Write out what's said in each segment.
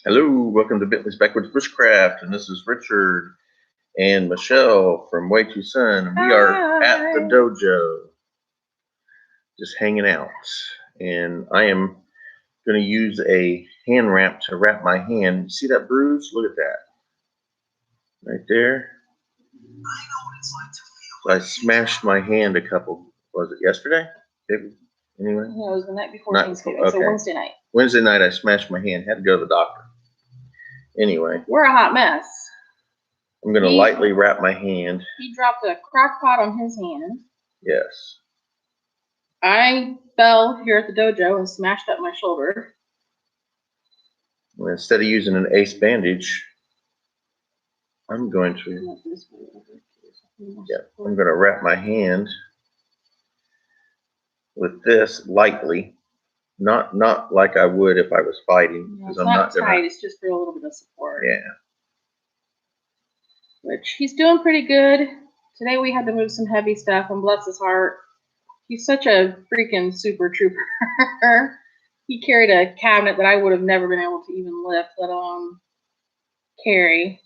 Hello, welcome to Bentley's Backwards Bushcraft, and this is Richard and Michelle from Way Too Sun. And we are at the dojo, just hanging out. And I am going to use a hand wrap to wrap my hand. See that bruise? Look at that. Right there. I smashed my hand was it yesterday? Anyway? No, it was the night before Thanksgiving, okay. So Wednesday night. Wednesday night I smashed my hand, had to go to the doctor. Anyway. We're a hot mess. I'm going to lightly wrap my hand. He dropped a crock pot on his hand. Yes. I fell here at the dojo and smashed up my shoulder. And instead of using an ace bandage, I'm going to wrap my hand with this lightly. Not like I would if I was fighting. No, it's not tight, it's just for a little bit of support. Yeah. Which he's doing pretty good. Today we had to move some heavy stuff, and bless his heart, he's such a freaking super trooper. He carried a cabinet that I would have never been able to even lift, let alone carry.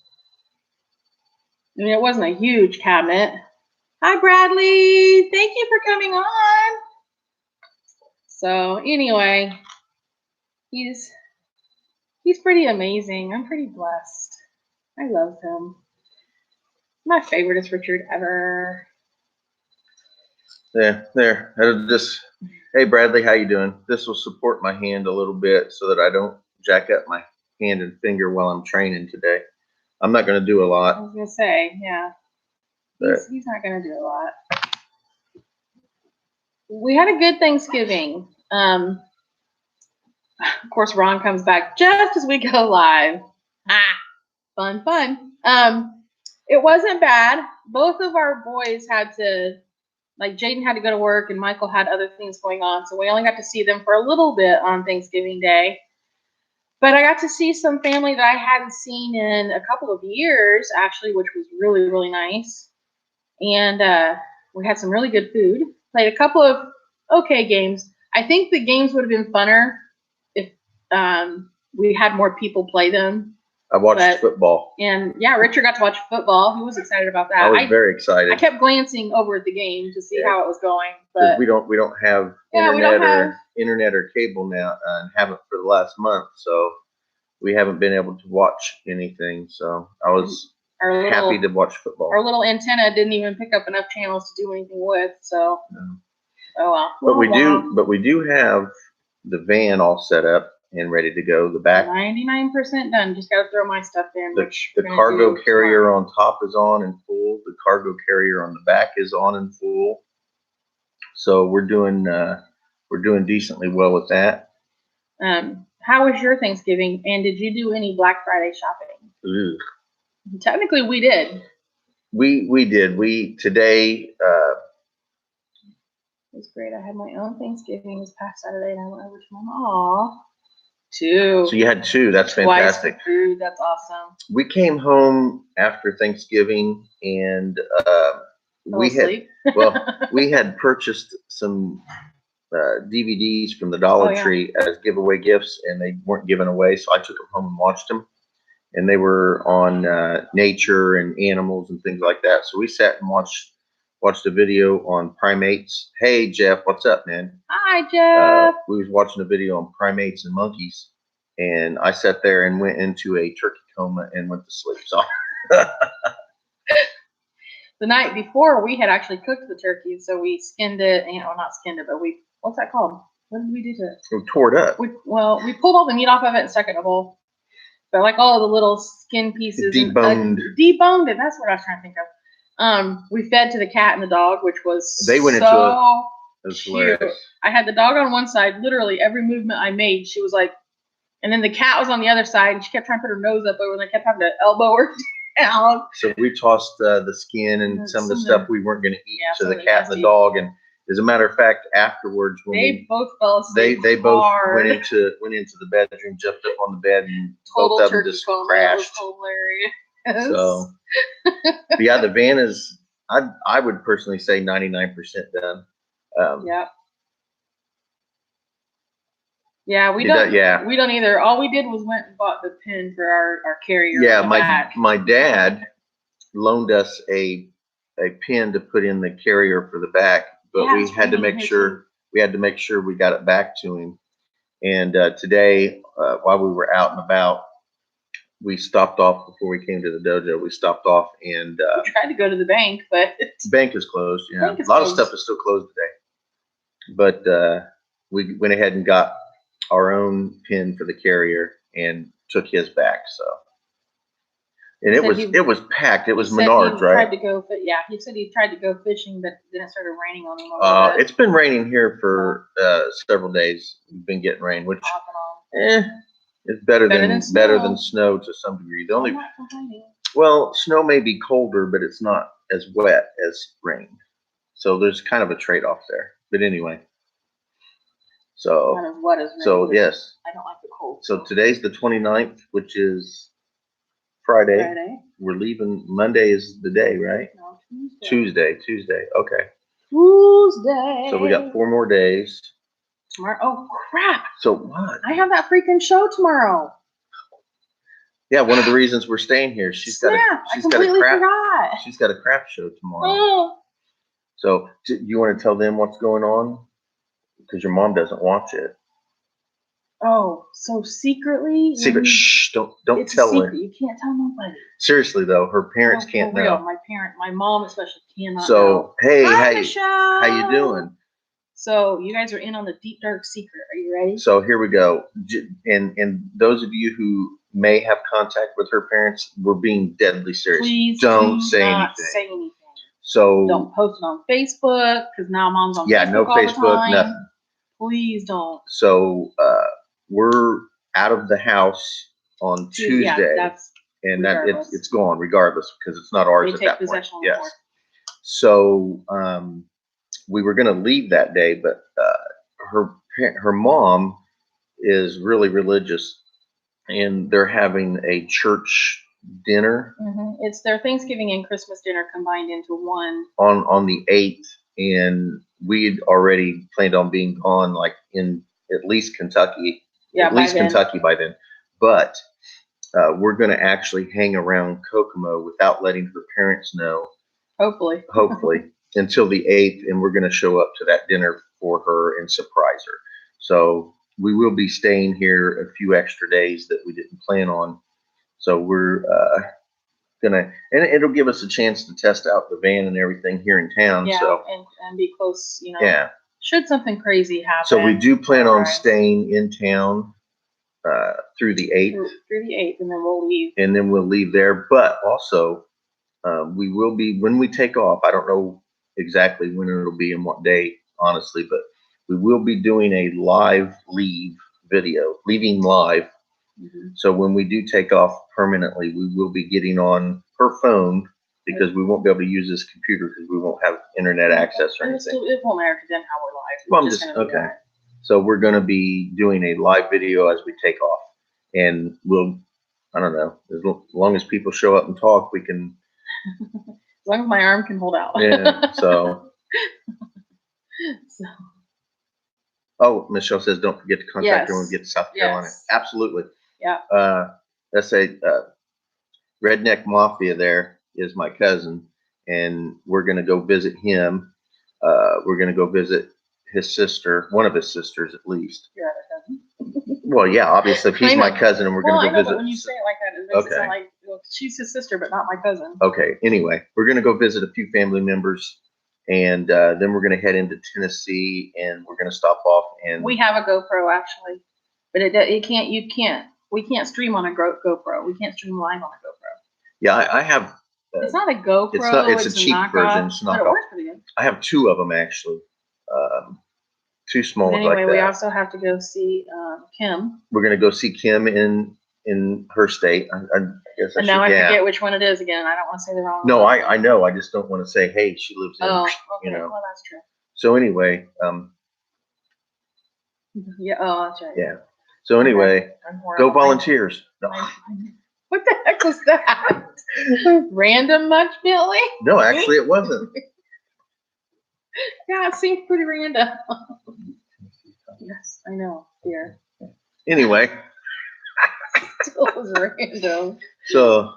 I mean, it wasn't a huge cabinet. Hi, Bradley. Thank you for coming on. So anyway, he's pretty amazing. I'm pretty blessed. I love him. My favoriteest Richard ever. Yeah, there. Hey, Bradley, how you doing? This will support my hand a little bit so that I don't jack up my hand and finger while I'm training today. I'm not going to do a lot. I was going to say, yeah. He's not going to do a lot. We had a good Thanksgiving. Of course, Ron comes back just as we go live. Fun. It wasn't bad. Both of our boys had to, like Jaden had to go to work and Michael had other things going on. So we only got to see them for a little bit on Thanksgiving Day. But I got to see some family that I hadn't seen in a couple of years, actually, which was really, really nice. And we had some really good food. Played a couple of okay games. I think the games would have been funner if we had more people play them. I watched football. And yeah, Richard got to watch football. He was excited about that. I was very excited. I kept glancing over at the game to see how it was going. But we don't have internet or cable now, and haven't for the last month, so we haven't been able to watch anything. So I was happy to watch football. Our little antenna didn't even pick up enough channels to do anything with. So oh well. But we do have the van all set up and ready to go. The back 99% done. Just got to throw my stuff in. The cargo carrier on top is on and full. The cargo carrier on the back is on and full. So we're doing decently well with that. How was your Thanksgiving? And did you do any Black Friday shopping? Ugh. Technically, we did. We did. Today. It was great. I had my own Thanksgiving this past Saturday, and I went over to my mom. Two. So you had two. That's fantastic. Twice food. That's awesome. We came home after Thanksgiving, and we had purchased some DVDs from the Dollar Tree as giveaway gifts, and they weren't given away, so I took them home and watched them. And they were on nature and animals and things like that. So we sat and watched a video on primates. Hey, Jeff, what's up, man? Hi, Jeff. We was watching a video on primates and monkeys, and I sat there and went into a turkey coma and went to sleep. So the night before, we had actually cooked the turkey, so we skinned it. Not skinned it, but what's that called? What did we do to it? We tore it up. We pulled all the meat off of it and stuck it in a bowl. But like all of the little skin pieces. Deboned. Deboned it. That's what I was trying to think of. We fed to the cat and the dog, which was cute. I had the dog on one side. Literally every movement I made, she was like, and then the cat was on the other side, and she kept trying to put her nose up over, and I kept having to elbow her down. So we tossed the skin and some of the stuff we weren't going to eat to the cat and the dog. And as a matter of fact, afterwards, when they both fell asleep, they both went into the bedroom, jumped up on the bed, and both of them just crashed. Hilarious. So, yeah, the van is, I would personally say 99% done. Yeah. Yeah, we don't. Yeah, we don't either. All we did was went and bought the pin for our carrier. Yeah, my dad loaned us a pin to put in the carrier for the back, but we had to make sure we got it back to him. And today, while we were out and about, we stopped off before we came to the dojo. We stopped off and we tried to go to the bank, but the bank is closed. Yeah, a lot of stuff is still closed today. But we went ahead and got our own pin for the carrier and took his back. So, and it was packed. It was Menards, right? He said he tried to go fishing, but then it started raining on him. It's been raining here for several days. We've been getting rain, which it's better than snow to some degree. Snow may be colder, but it's not as wet as rain. So there's kind of a trade-off there. But anyway. So, kind of wet as rain, so yes. I don't like the cold. So today's the 29th, which is Friday. We're leaving. Monday is the day, right? No, Tuesday. Okay. Tuesday. So we got 4 more days. Tomorrow. Oh crap! So what? I have that freaking show tomorrow. Yeah, one of the reasons we're staying here. She's got a craft show tomorrow. Oh. So do you want to tell them what's going on? Because your mom doesn't watch it. Oh, so secretly? Shh! Don't tell her. You can't tell nobody. Seriously though, her parents can't know. My mom especially cannot know. So hey, how you doing? So you guys are in on the deep dark secret. Are you ready? So here we go. And those of you who may have contact with her parents, we're being deadly serious. Please don't say anything. So don't post it on Facebook because now mom's on Facebook. Yeah, no Facebook, nothing. Please don't. So we're out of the house on Tuesday, and it's gone regardless because it's not ours at that point. Yes. So we were going to leave that day, but her mom is really religious, and they're having a church dinner. It's their Thanksgiving and Christmas dinner combined into one on the 8th, and we'd already planned on being gone, like in at least Kentucky. Yeah, Kentucky by then. But we're going to actually hang around Kokomo without letting her parents know. Hopefully, until the 8th, and we're going to show up to that dinner for her and surprise her. So we will be staying here a few extra days that we didn't plan on. So we're and it'll give us a chance to test out the van and everything here in town. Yeah, so and be close, Yeah. Should something crazy happen. So we do plan on staying in town through the 8th. Through the 8th, and then we'll leave. And then we'll leave there. But also, we will be, when we take off, I don't know exactly when it'll be and what day, honestly, but we will be doing a live leave video, leaving live. So when we do take off permanently, we will be getting on her phone because we won't be able to use this computer because we won't have internet access or anything. It won't matter to them how we're live. Well, I'm just okay. So we're going to be doing a live video as we take off, and we'll, I don't know, as long as people show up and talk, we can. As long as my arm can hold out. Yeah. So. Oh, Michelle says, don't forget to contact her when we get to South Carolina. Absolutely. Yeah. Let's say Redneck Mafia there is my cousin, and we're going to go visit him. We're going to go visit his sister, one of his sisters at least. Your other cousin? Well, yeah, obviously, if he's my cousin and we're going to go visit. But when you say it like that, it makes it sound like she's his sister, but not my cousin. Okay. Anyway, we're going to go visit a few family members, and then we're going to head into Tennessee, and we're going to stop off. And we have a GoPro actually, but we can't stream on a GoPro. We can't stream live on a GoPro. Yeah, I have. It's not a GoPro. It's a cheap version. It's not. But it works pretty good. I have 2 of them actually. 2 small ones like that. We also have to go see Kim. We're gonna go see Kim in her state. I guess. I forget which one it is again. I don't want to say the wrong. No, one. I know. I just don't want to say, hey, she lives in. Oh, okay. Well, that's true. So anyway, Yeah. Oh, that's right. Yeah. So anyway, go Volunteers. No. What the heck was that? Random much, Billy? No, actually, it wasn't. Yeah, it seemed pretty random. Yes, I know, dear. anyway. Still was random. So,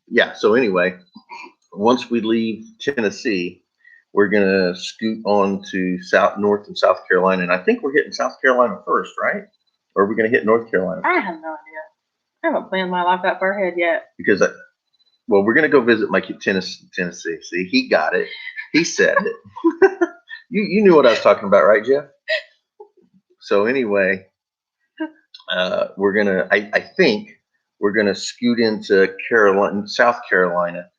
yeah. So anyway, once we leave Tennessee, we're gonna scoot on to North and South Carolina, and I think we're hitting South Carolina first, right? Or are we gonna hit North Carolina? I have no idea. I haven't planned my life that far ahead yet. Because well, we're gonna go visit my kid Tennessee. See, he got it. He said it. You knew what I was talking about, right, Jeff? So anyway, we're gonna. I think we're gonna scoot into South Carolina,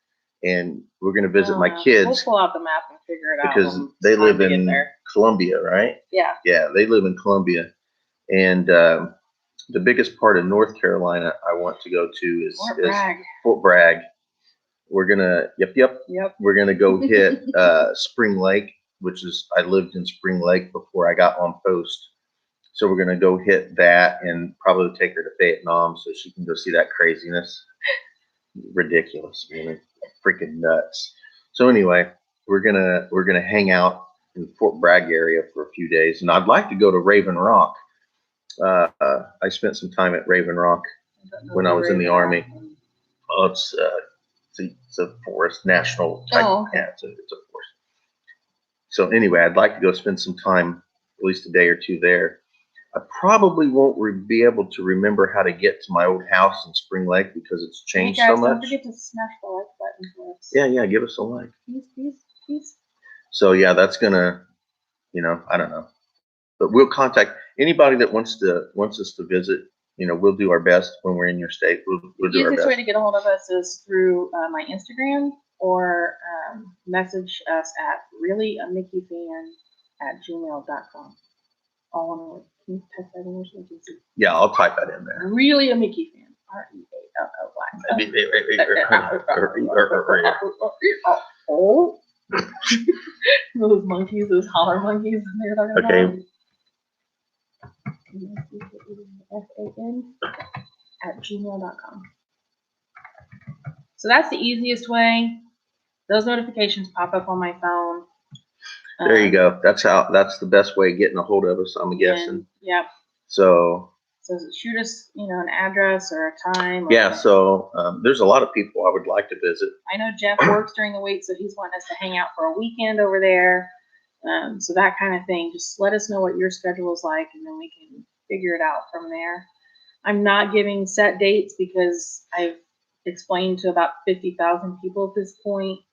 and we're gonna visit my kids. We'll pull out the map and figure it out. Because they live in Columbia, right? Yeah. Yeah, they live in Columbia, and the biggest part of North Carolina I want to go to is Fort Bragg. We're gonna, yep. We're gonna go hit Spring Lake, which is, I lived in Spring Lake before I got on post. So we're gonna go hit that and probably take her to Vietnam so she can go see that craziness. Ridiculous, man, freaking nuts. So anyway, we're gonna hang out in the Fort Bragg area for a few days, and I'd like to go to Raven Rock. I spent some time at Raven Rock when I was in the Army. Oh, it's a forest, national type. Oh, okay. Yeah, it's a forest. So anyway, I'd like to go spend some time, at least a day or two there. I probably won't be able to remember how to get to my old house in Spring Lake because it's changed so much. Don't forget to smash the like button for us. Yeah, give us a like. Please. So yeah, that's gonna, I don't know, but we'll contact anybody that wants us to visit. We'll do our best when we're in your state. We'll do our best. The easiest way to get a hold of us is through my Instagram or message us at reallyamickeyfan@gmail.com. All one word. Can you type that in so you can see? Yeah, I'll type that in there. Really a Mickey fan. REALLY. Those monkeys, those holler monkeys. Okay. FAN@gmail.com. So that's the easiest way. Those notifications pop up on my phone. There you go. That's the best way of getting a hold of us, I'm guessing. Yep. So shoot us, an address or a time. Yeah. So there's a lot of people I would like to visit. I know Jeff works during the week, so he's wanting us to hang out for a weekend over there. So that kind of thing. Just let us know what your schedule is like, and then we can figure it out from there. I'm not giving set dates because I've explained to about 50,000 people at this point.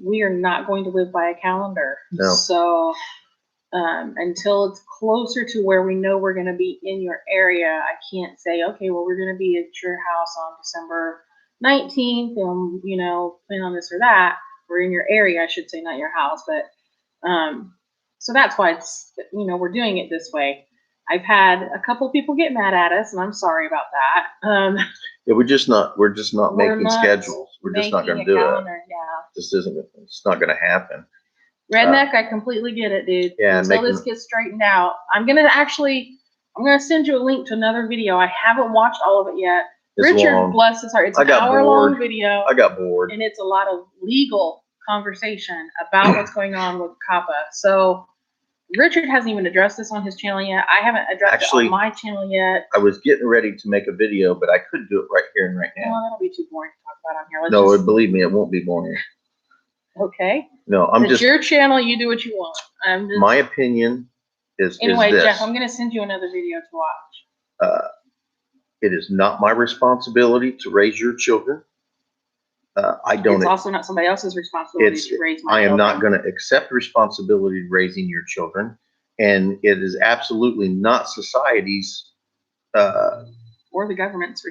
We are not going to live by a calendar. No. So until it's closer to where we know we're going to be in your area, I can't say, okay, well, we're going to be at your house on December 19th and, plan on this or that. We're in your area, I should say, not your house. But so that's why it's, we're doing it this way. I've had a couple people get mad at us, and I'm sorry about that. Yeah, we're just not making schedules. We're just not going to do it. Yeah. It's not going to happen. Redneck, I completely get it, dude. Yeah. Until this gets straightened out, I'm gonna send you a link to another video. I haven't watched all of it yet. Richard, bless his heart, it's an hour-long video. I got bored. And it's a lot of legal conversation about what's going on with COPPA. So Richard hasn't even addressed this on his channel yet. I haven't addressed it on my channel yet. I was getting ready to make a video, but I couldn't do it right here and right now. Well, that'll be too boring to talk about on here. Believe me, it won't be boring. Okay. No, it's your channel. You do what you want. My opinion is anyway, this. Jeff, I'm going to send you another video to watch. It is not my responsibility to raise your children. It's also not somebody else's responsibility to raise my children. I am not going to accept responsibility raising your children, and it is absolutely not society's or the government's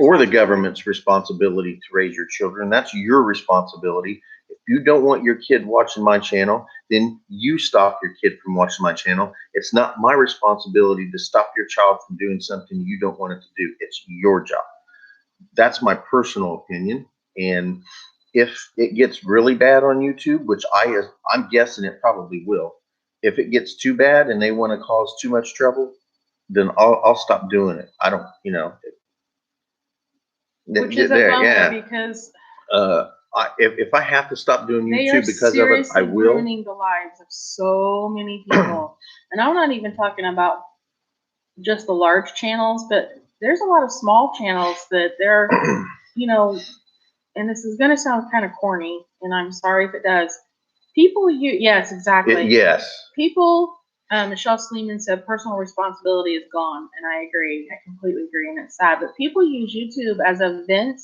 responsibility to raise your children. That's your responsibility. If you don't want your kid watching my channel, then you stop your kid from watching my channel. It's not my responsibility to stop your child from doing something you don't want it to do. It's your job. That's my personal opinion. And if it gets really bad on YouTube, which I'm guessing it probably will, if it gets too bad and they want to cause too much trouble, then I'll stop doing it. I don't, Which is a bummer because if I have to stop doing YouTube because of it, I will. Ruining the lives of so many people, and I'm not even talking about just the large channels, but there's a lot of small channels that they're, you know, and this is going to sound kind of corny, and I'm sorry if it does. People, yes, exactly. Yes. People, Michelle Sleeman said personal responsibility is gone, and I agree. I completely agree, and it's sad. But people use YouTube as a vent,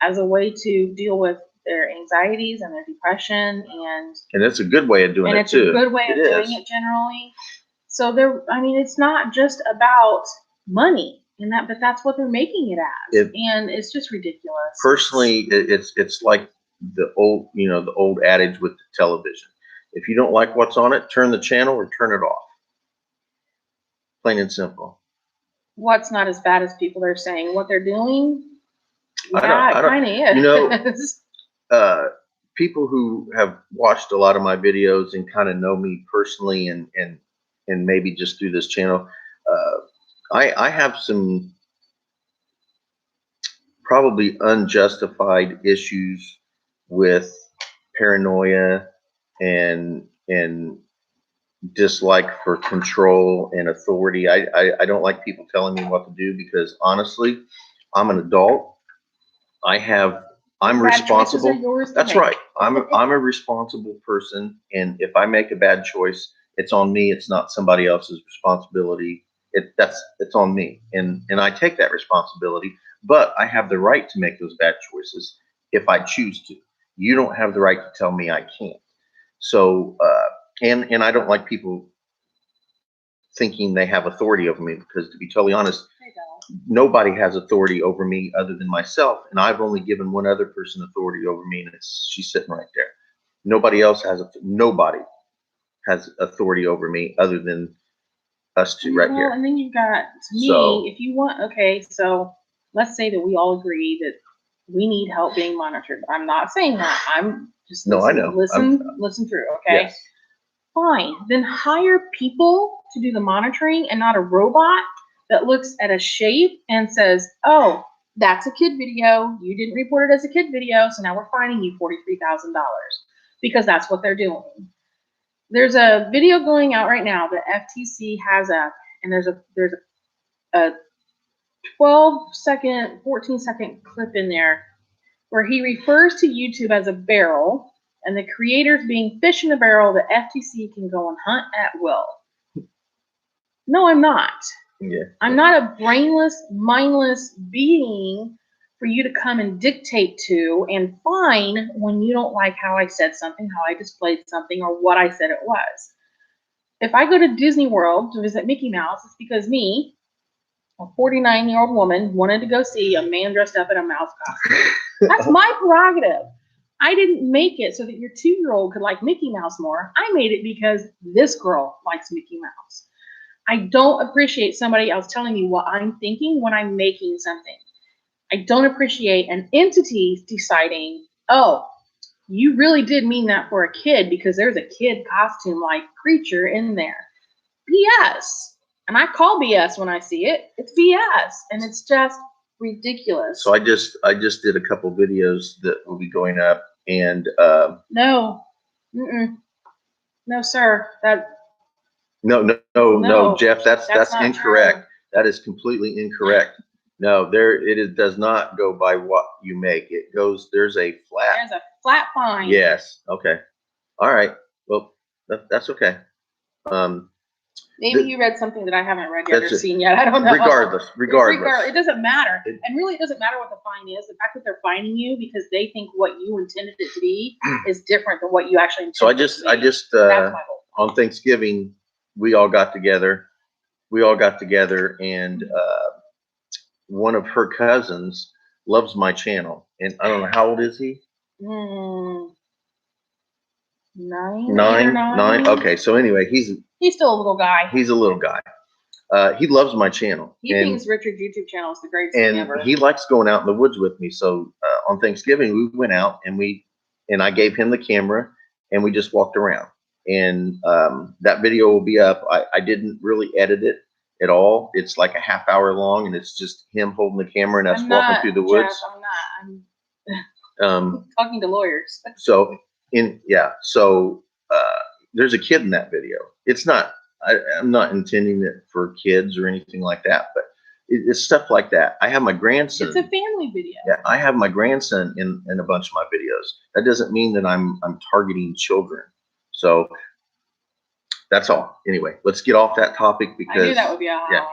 as a way to deal with their anxieties and their depression, and it's a good way of doing it too. And it's a good way of doing it generally. So it's not just about money. But that's what they're making it as, and it's just ridiculous. Personally, it's like the old adage with the television. If you don't like what's on it, turn the channel or turn it off. Plain and simple. What's not as bad as people are saying? What they're doing? Yeah, it kind of is. People who have watched a lot of my videos and kind of know me personally, and maybe just through this channel, I have some probably unjustified issues with paranoia and dislike for control and authority. I don't like people telling me what to do, because honestly, I'm an adult. I'm responsible. That's right. I'm a responsible person, and if I make a bad choice, it's on me. It's not somebody else's responsibility. It's on me, and I take that responsibility. But I have the right to make those bad choices if I choose to. You don't have the right to tell me I can't. So, and I don't like people thinking they have authority over me, because to be totally honest, nobody has authority over me other than myself, and I've only given one other person authority over me, and she's sitting right there. Nobody has authority over me other than us two right here. And then you've got, to me, if you want, so let's say that we all agree that we need help being monitored. I'm not saying that. I'm just I know. Listen through, okay? Yes. Fine. Then hire people to do the monitoring, and not a robot that looks at a shape and says, oh, that's a kid video. You didn't report it as a kid video, so now we're fining you $43,000, because that's what they're doing. There's a video going out right now that FTC has up, and there's a 12-second, 14-second clip in there where he refers to YouTube as a barrel, and the creators being fish in a barrel that FTC can go and hunt at will. No, I'm not. Yeah. I'm not a brainless, mindless being for you to come and dictate to and fine when you don't like how I said something, how I displayed something, or what I said it was. If I go to Disney World to visit Mickey Mouse, it's because me, a 49-year-old woman, wanted to go see a man dressed up in a mouse costume. That's my prerogative. I didn't make it so that your 2-year-old could like Mickey Mouse more. I made it because this girl likes Mickey Mouse. I don't appreciate somebody else telling me what I'm thinking when I'm making something. I don't appreciate an entity deciding, oh, you really did mean that for a kid because there's a kid costume-like creature in there. BS. And I call BS when I see it. It's BS. And it's just ridiculous. So I just did a couple videos that will be going up, and no. No, sir. No, Jeff, that's incorrect. True. That is completely incorrect. No, it does not go by what you make. It goes, there's a flat fine. Yes. Okay. All right. Well, that's okay. Maybe you read something that I haven't read yet or seen yet. I don't know. Regardless. It doesn't matter. And really, it doesn't matter what the fine is. The fact that they're fining you because they think what you intended it to be is different than what you actually intended. So I just on Thanksgiving, we all got together, and one of her cousins loves my channel, and I don't know, how old is he? 9. Okay, so anyway, he's still a little guy. He's a little guy. He loves my channel. He thinks Richard's YouTube channel is the greatest thing ever. And he likes going out in the woods with me. So on Thanksgiving, we went out and I gave him the camera, and we just walked around. And that video will be up. I didn't really edit it at all. It's like a half hour long, and it's just him holding the camera and us walking through the woods. Jeff, I'm not. I'm talking to lawyers. So there's a kid in that video. It's not, I'm not intending it for kids or anything like that, but it's stuff like that. I have my grandson. It's a family video. Yeah, I have my grandson in a bunch of my videos. That doesn't mean that I'm targeting children. So that's all. Anyway, let's get off that topic because I knew that would be a hot one.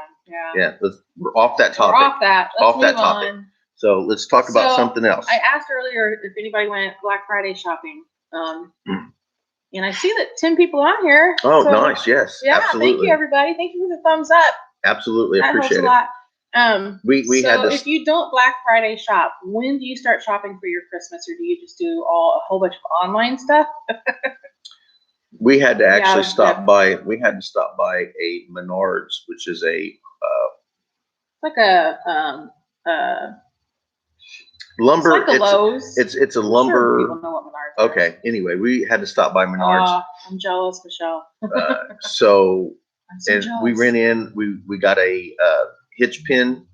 Yeah. We're off that topic. We're off that. Let's move on. So let's talk about something else. I asked earlier if anybody went Black Friday shopping. And I see that 10 people on here. Oh, so, nice. Yes. Yeah. Absolutely. Thank you, everybody. Thank you for the thumbs up. Absolutely. That appreciate it. Helps a lot. We had this. If you don't Black Friday shop, when do you start shopping for your Christmas, or do you just do a whole bunch of online stuff? We had to actually stop by. We had to stop by a Menards, which is a like a lumber. It's like a Lowe's. It's a lumber. Sure people know what Menards are. Okay. Anyway, we had to stop by Menards. I'm jealous, Michelle. So and jealous. we ran in. We got a hitch pin,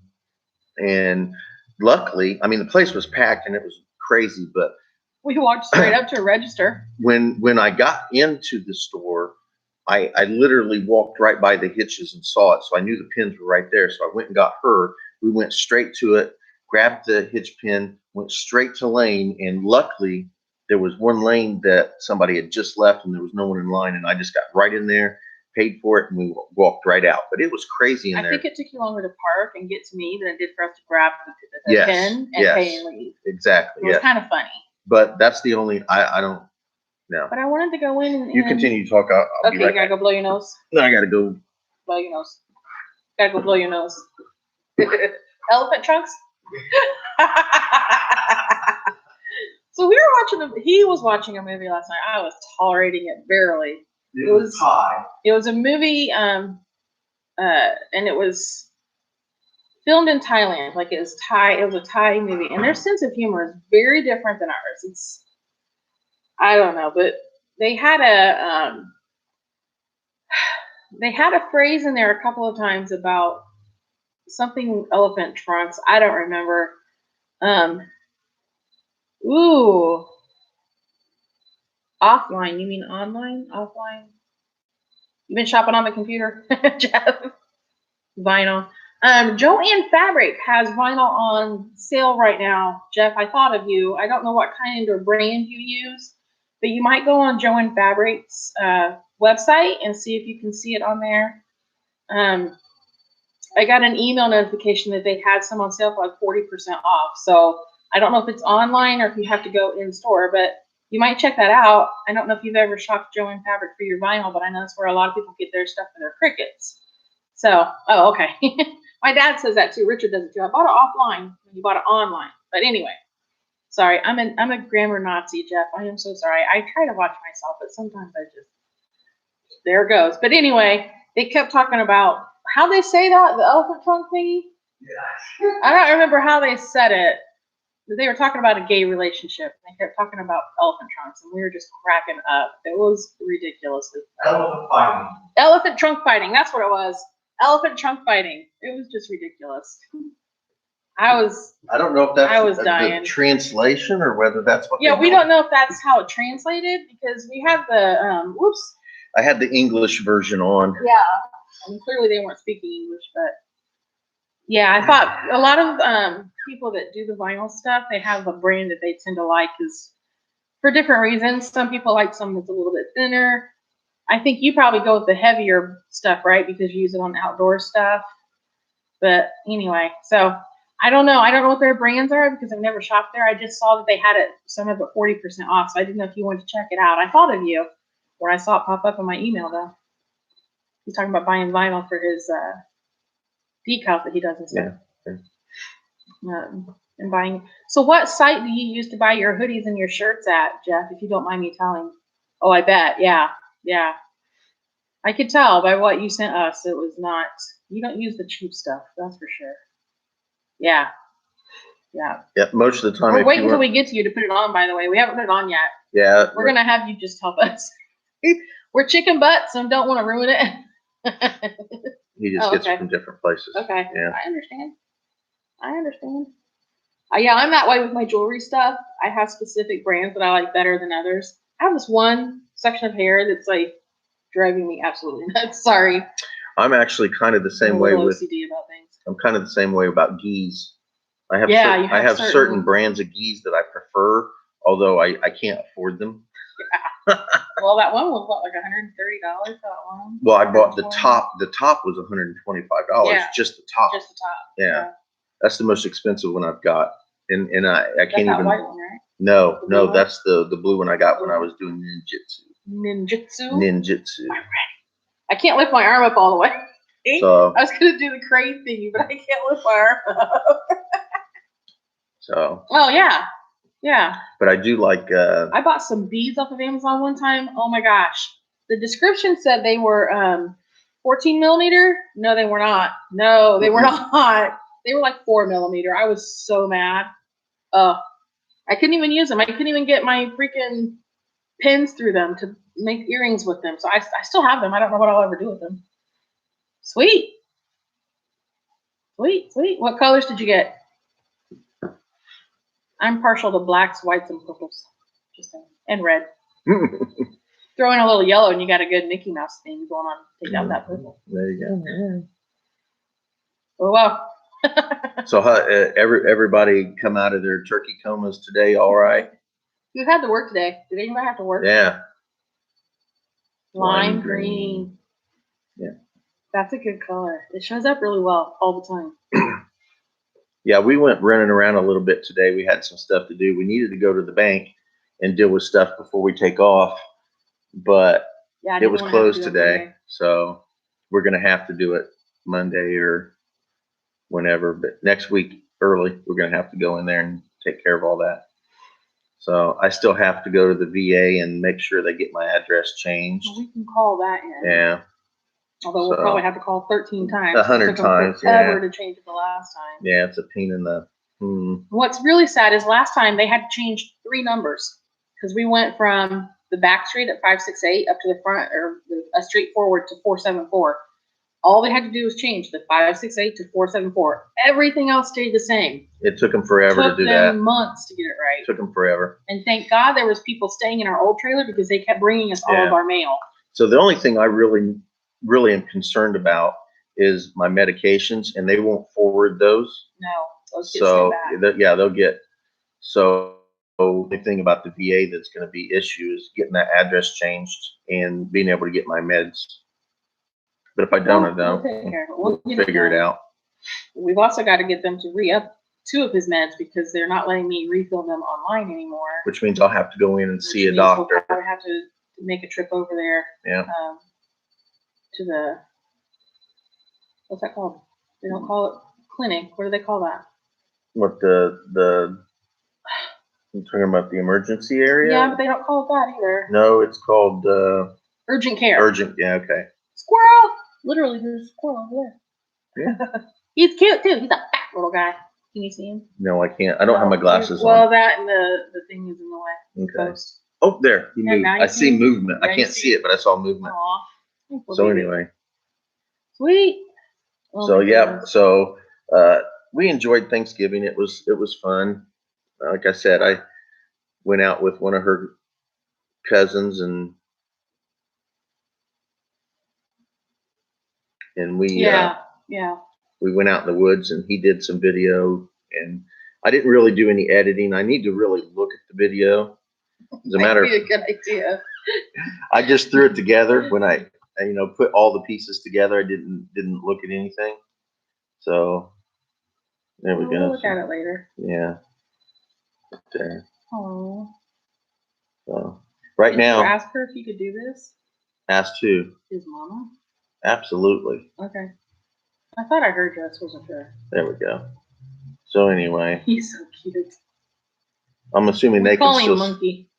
and luckily, I mean, the place was packed and it was crazy, but we walked straight up to a register. When I got into the store, I literally walked right by the hitches and saw it, so I knew the pins were right there. So I went and got her. We went straight to it, grabbed the hitch pin, went straight to lane, and luckily there was one lane that somebody had just left and there was no one in line, and I just got right in there, paid for it, and we walked right out. But it was crazy in there. I think it took you longer to park and get to me than it did for us to grab the pin and pay and leave. Exactly. It was kind of funny. But that's the only, I don't know. But I wanted to go in and. You continue to talk. I'll okay, be right you gotta go blow your nose. No, I gotta go. Blow your nose. Gotta go blow your nose. Elephant trunks? So we were watching, he was watching a movie last night. I was tolerating it barely. It was Thai. It was a movie, and it was filmed in Thailand. Like it was Thai. It was a Thai movie, and their sense of humor is very different than ours. It's, I don't know, but they had a phrase in there a couple of times about something elephant trunks. I don't remember. Offline. You mean online? Offline? You've been shopping on the computer, Jeff? Vinyl. Joann Fabric has vinyl on sale right now. Jeff, I thought of you. I don't know what kind of brand you use, but you might go on Joann Fabric's website and see if you can see it on there. I got an email notification that they had some on sale for like 40% off. So I don't know if it's online or if you have to go in store, but you might check that out. I don't know if you've ever shopped Joann Fabric for your vinyl, but I know that's where a lot of people get their stuff for their crickets. So, oh, okay. My dad says that too. Richard does it too. I bought it offline when you bought it online. But anyway, sorry, I'm a grammar Nazi, Jeff. I am so sorry. I try to watch myself, but sometimes I just, there it goes. But anyway, they kept talking about how they say that, the elephant trunk thingy. Yeah. I don't remember how they said it. They were talking about a gay relationship. They kept talking about elephant trunks, and we were just cracking up. It was ridiculously funny. Elephant fighting. Elephant trunk fighting. That's what it was. Elephant trunk fighting. It was just ridiculous. I don't know if that's dying. The translation or whether that's what. Yeah, we don't know if that's how it translated because we have the I had the English version on. Yeah, I mean, clearly they weren't speaking English, but yeah, I thought a lot of people that do the vinyl stuff, they have a brand that they tend to like because for different reasons. Some people like something that's a little bit thinner. I think you probably go with the heavier stuff, right? Because you use it on outdoor stuff. But anyway, so I don't know. I don't know what their brands are because I've never shopped there. I just saw that they had it, some of it 40% off. So I didn't know if you wanted to check it out. I thought of you when I saw it pop up on my email, though. He's talking about buying vinyl for his decals that he does and stuff. Yeah. And buying. So what site do you use to buy your hoodies and your shirts at, Jeff, if you don't mind me telling? Oh, I bet. Yeah. Yeah. I could tell by what you sent us. It was not, you don't use the cheap stuff. That's for sure. Yeah. Yeah. Yeah. Most of the time. We're waiting until we get to you to put it on, by the way. We haven't put it on yet. Yeah. We're going to have you just help us. We're chicken butts and don't want to ruin it. He just gets it from different places. Okay. Yeah. I understand. Yeah, I'm that way with my jewelry stuff. I have specific brands that I like better than others. I have this one section of hair that's like driving me absolutely nuts. Sorry. I'm actually kind of the same way with OCD about things. I'm kind of the same way about geese. I have I have certain brands of geese that I prefer, although I can't afford them. Yeah. Well, that one was what, like $130 that one? Well, I bought the top. The top was $125. Yeah. Just the top. Just the top. Yeah. That's the most expensive one I've got. And I can't that's even. That white one, right? No, that's the blue one I got when I was doing ninjutsu. Ninjutsu. I can't lift my arm up all the way. So I was gonna do the crane thingy, but I can't lift my arm up. So. Oh yeah, yeah. But I do like. I bought some beads off of Amazon one time. Oh my gosh, the description said they were 14 millimeter. No, they were not. No, they were not. They were like 4 millimeter. I was so mad. I couldn't even use them. I couldn't even get my freaking pins through them to make earrings with them. So I still have them. I don't know what I'll ever do with them. Sweet. Sweet, sweet. What colors did you get? I'm partial to blacks, whites, and purples. Just saying. And red. Throw in a little yellow and you got a good Mickey Mouse thing going on. Take out that purple. There you go. Yeah. Oh, wow. So everybody come out of their turkey comas today all right? Who had to work today? Did anybody have to work? Yeah. Lime green. Yeah. That's a good color. It shows up really well all the time. Yeah, we went running around a little bit today. We had some stuff to do. We needed to go to the bank and deal with stuff before we take off, but yeah, it was closed today. So we're going to have to do it Monday or whenever, but next week early, we're going to have to go in there and take care of all that. So I still have to go to the VA and make sure they get my address changed. Well, we can call that in. Yeah. Although we'll probably have to call 13 times. 100 times. Forever to change it the last time. Yeah, it's a pain in the. What's really sad is last time they had to change 3 numbers because we went from the back street at 568 up to the front or a street forward to 474. All they had to do was change the 568 to 474. Everything else stayed the same. It took them forever to do that. Took them months to get it right. It took them forever. And thank God there was people staying in our old trailer because they kept bringing us all of our mail. So the only thing I really am concerned about is my medications, and they won't forward those. No, those get sent back. Yeah, they'll get. So the thing about the VA that's going to be issue is getting that address changed and being able to get my meds. But if I don't, I don't. We'll figure it out. We've also got to get them to re-up 2 of his meds because they're not letting me refill them online anymore. Which means I'll have to go in and see a doctor. We'll probably have to make a trip over there. Yeah. To the, what's that called? They don't call it clinic. What do they call that? What the I'm talking about the emergency area? Yeah, but they don't call it that either. No, it's called urgent care. Urgent, yeah, okay. Squirrel! Literally, there's a squirrel over there. Yeah. He's cute too. He's a fat little guy. Can you see him? No, I can't. I don't have my glasses on. Well, that and the thing is in the way. Okay. Oh, there. He moved. I see movement. I can't see it, but I saw movement. Aww. So anyway. Sweet. So yeah. So we enjoyed Thanksgiving. It was fun. Like I said, I went out with one of her cousins and we we went out in the woods and he did some video and I didn't really do any editing. I need to really look at the video. As a matter of a good idea. I just threw it together when I put all the pieces together. I didn't look at anything. So there we go. We'll look at it later. Yeah. There. Oh. So right now. Did you ask her if you could do this? Asked who? His mama. Absolutely. Okay. I thought I heard you. I wasn't sure. There we go. So anyway. He's so cute. I'm assuming they can still. Monkey.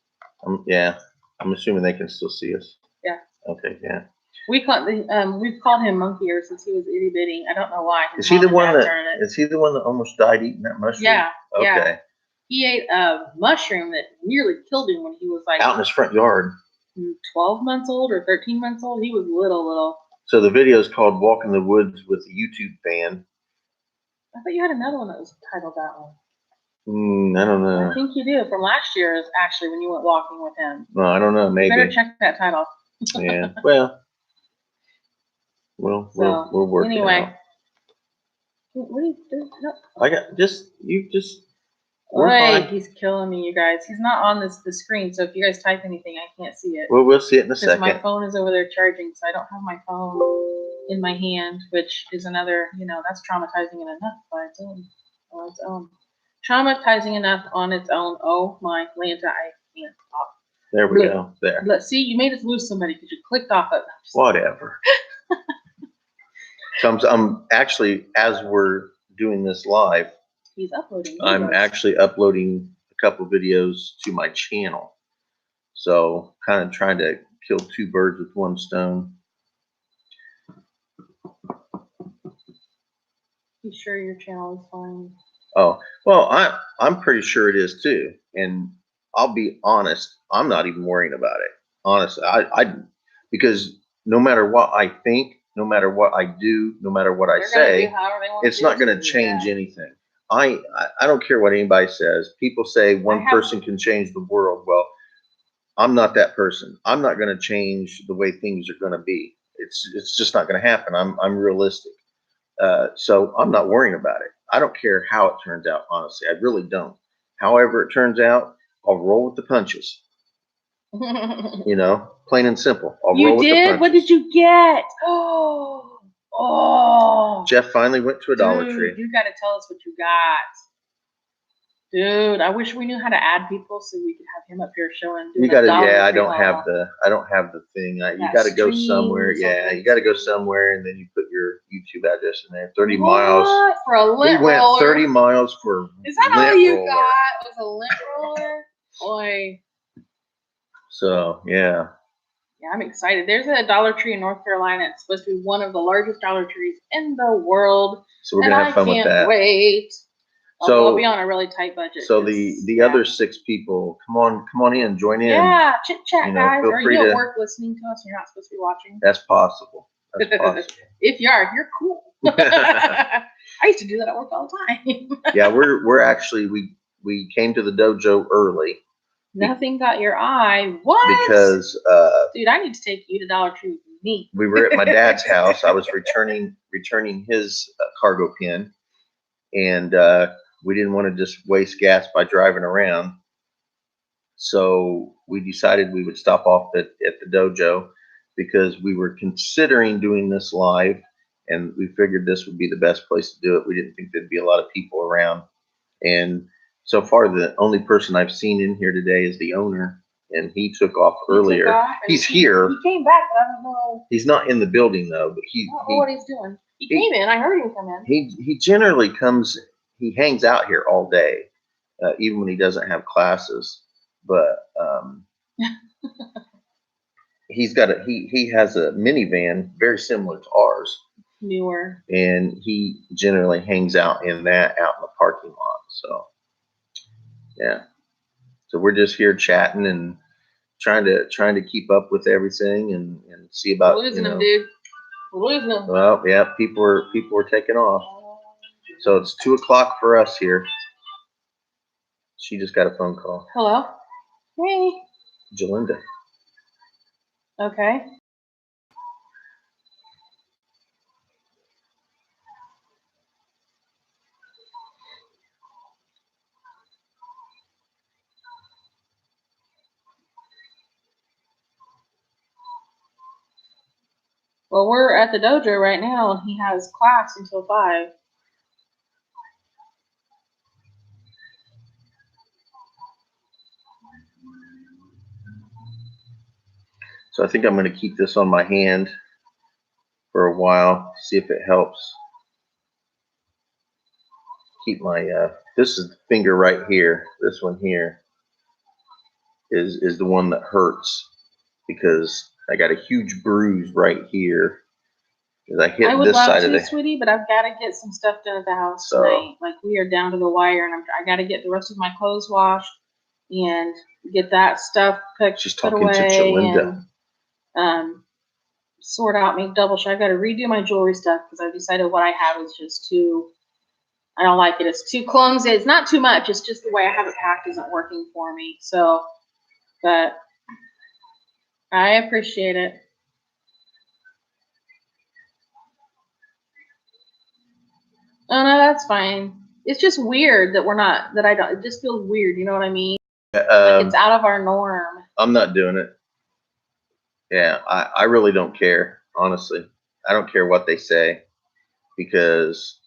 Yeah. I'm assuming they can still see us. Yeah. Okay. Yeah. We've called him Monkey ever since he was itty bitty. I don't know why. Is he the one that almost died eating that mushroom? Yeah. Okay. Yeah. He ate a mushroom that nearly killed him when he was like out in his front yard. 12 months old or 13 months old. He was little. So the video is called "Walk in the Woods with a YouTube Fan." I thought you had another one that was titled that one. I don't know. I think you do. From last year is actually when you went walking with him. No, I don't know. Maybe. You better check that title. Yeah. Well, Well, we'll work it out. What are you doing? No. I got you just. He's killing me, you guys. He's not on the screen, so if you guys type anything, I can't see it. Well, we'll see it in a second. My phone is over there charging, so I don't have my phone in my hand, which is another, that's traumatizing in enough by its own. Traumatizing enough on its own. Oh my Lanta, I can't talk. There we go. There. Let's see, you made us lose somebody because you clicked off it. Whatever. So I'm actually, as we're doing this live, he's uploading videos. I'm actually uploading a couple videos to my channel. So kind of trying to kill two birds with one stone. You sure your channel is fine? Oh, well, I'm pretty sure it is too. And I'll be honest, I'm not even worrying about it. Honestly, I because no matter what I think, no matter what I do, no matter what I say, it's not going to change anything. I don't care what anybody says. People say one person can change the world. Well, I'm not that person. I'm not going to change the way things are going to be. It's just not going to happen. I'm realistic. So I'm not worrying about it. I don't care how it turns out, honestly. I really don't. However it turns out, I'll roll with the punches. Plain and simple. I'll roll with the punches. What did you get? Oh. Jeff finally went to a Dollar Tree. You got to tell us what you got. Dude, I wish we knew how to add people so we could have him up here showing. You got to, I don't have the thing. You got to go somewhere. Yeah, you got to go somewhere, and then you put your YouTube address in there. 30 miles. For a lint roller. We went 30 miles for. Is that all you got? Was a lint roller? Boy. So yeah. Yeah, I'm excited. There's a Dollar Tree in North Carolina. It's supposed to be one of the largest Dollar Trees in the world. So we're gonna have fun with that. I can't wait. So I'll be on a really tight budget. So the other 6 people, come on in, join in. Yeah, chit chat, guys. Feel free to work listening to us. You're not supposed to be watching. That's possible. That's possible. If you are, you're cool. I used to do that at work all the time. Yeah, we're actually we came to the dojo early. Nothing got your eye. What? Because dude, I need to take you to Dollar Tree with me. We were at my dad's house. I was returning his cargo pin, and we didn't want to just waste gas by driving around. So we decided we would stop off at the dojo because we were considering doing this live, and we figured this would be the best place to do it. We didn't think there'd be a lot of people around, and so far the only person I've seen in here today is the owner, and he took off earlier. He's here. He came back, but I don't know. He not in the building though, but I don't know what he's doing. He came in. I heard him come in. He generally comes. He hangs out here all day, even when he doesn't have classes. But he has a minivan very similar to ours. Newer. And he generally hangs out in the parking lot. So yeah. So we're just here chatting and trying to keep up with everything and see about losing them, dude. We're losing them. Well, yeah, people are taking off. So it's 2:00 for us here. She just got a phone call. Hello. Hey. Jalinda. Okay. Well, we're at the dojo right now, and he has class until 5. So I think I'm going to keep this on my hand for a while, see if it helps. Keep my, this is the finger right here. This one here is the one that hurts because I got a huge bruise right here. Because I hit this side of the. Sweetie, but I've got to get some stuff done at the house tonight. Like we are down to the wire, and I got to get the rest of my clothes washed and get that stuff put away to Jalinda. And sort out, make double check. I got to redo my jewelry stuff because I decided what I have is just too. I don't like it. It's too clumsy. It's not too much. It's just the way I have it packed isn't working for me. So, but I appreciate it. Oh no, that's fine. It's just weird that we're not. That I don't. It just feels weird. You know what I mean? Like it's out of our norm. I'm not doing it. Yeah, I really don't care. Honestly, I don't care what they say because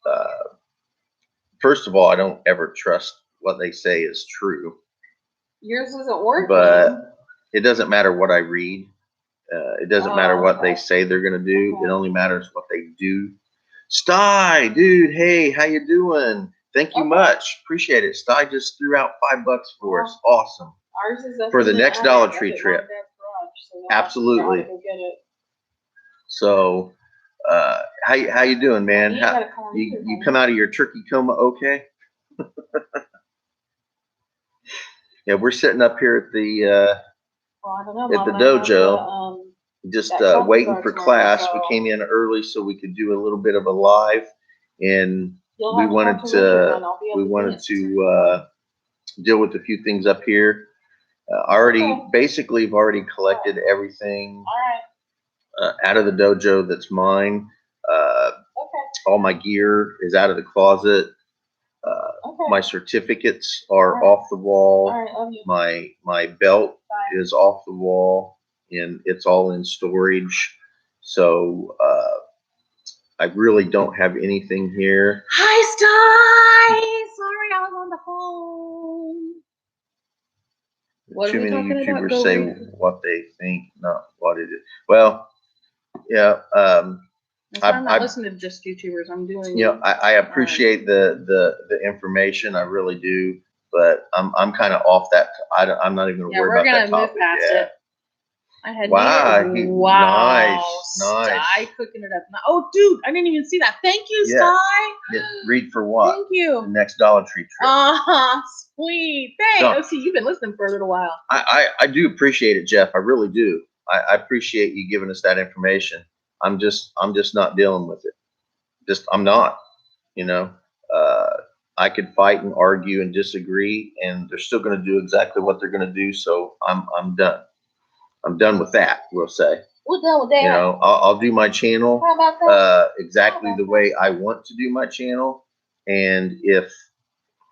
first of all, I don't ever trust what they say is true. Yours isn't working. But it doesn't matter what I read. It doesn't matter what they say they're gonna do. It only matters what they do. Sty, dude, hey, how you doing? Thank you much. Appreciate it. Sty just threw out $5 for us. Awesome. Ours is for the next Dollar Tree trip. Absolutely. So, how you doing, man? You come out of your turkey coma okay? Yeah, we're sitting up here at the dojo, just waiting for class. We came in early so we could do a little bit of a live, and we wanted to deal with a few things up here. Basically, I've already collected everything out of the dojo that's mine. All my gear is out of the closet. My certificates are off the wall. My belt is off the wall, and it's all in storage. So I really don't have anything here. Hi, Sty. Sorry, I was on the phone. Too many YouTubers say what they think, not what it is. Well, yeah. I'm not listening to just YouTubers. I'm doing. You know, I appreciate the information. I really do, but I'm kind of off that. I'm not even gonna worry about that topic. Move past it. I had wow, nice. Sty cooking it up. Oh, dude, I didn't even see that. Thank you, Sty. Yeah, read for what? Thank you. The next Dollar Tree trip. Sweet. Thanks. No. Oh, see, you've been listening for a little while. I do appreciate it, Jeff. I really do. I appreciate you giving us that information. I'm just not dealing with it. I'm not. You know, I could fight and argue and disagree, and they're still going to do exactly what they're going to do. So I'm done. I'm done with that. We'll say. We're done with that. You know, I'll do my channel exactly the way I want to do my channel, and if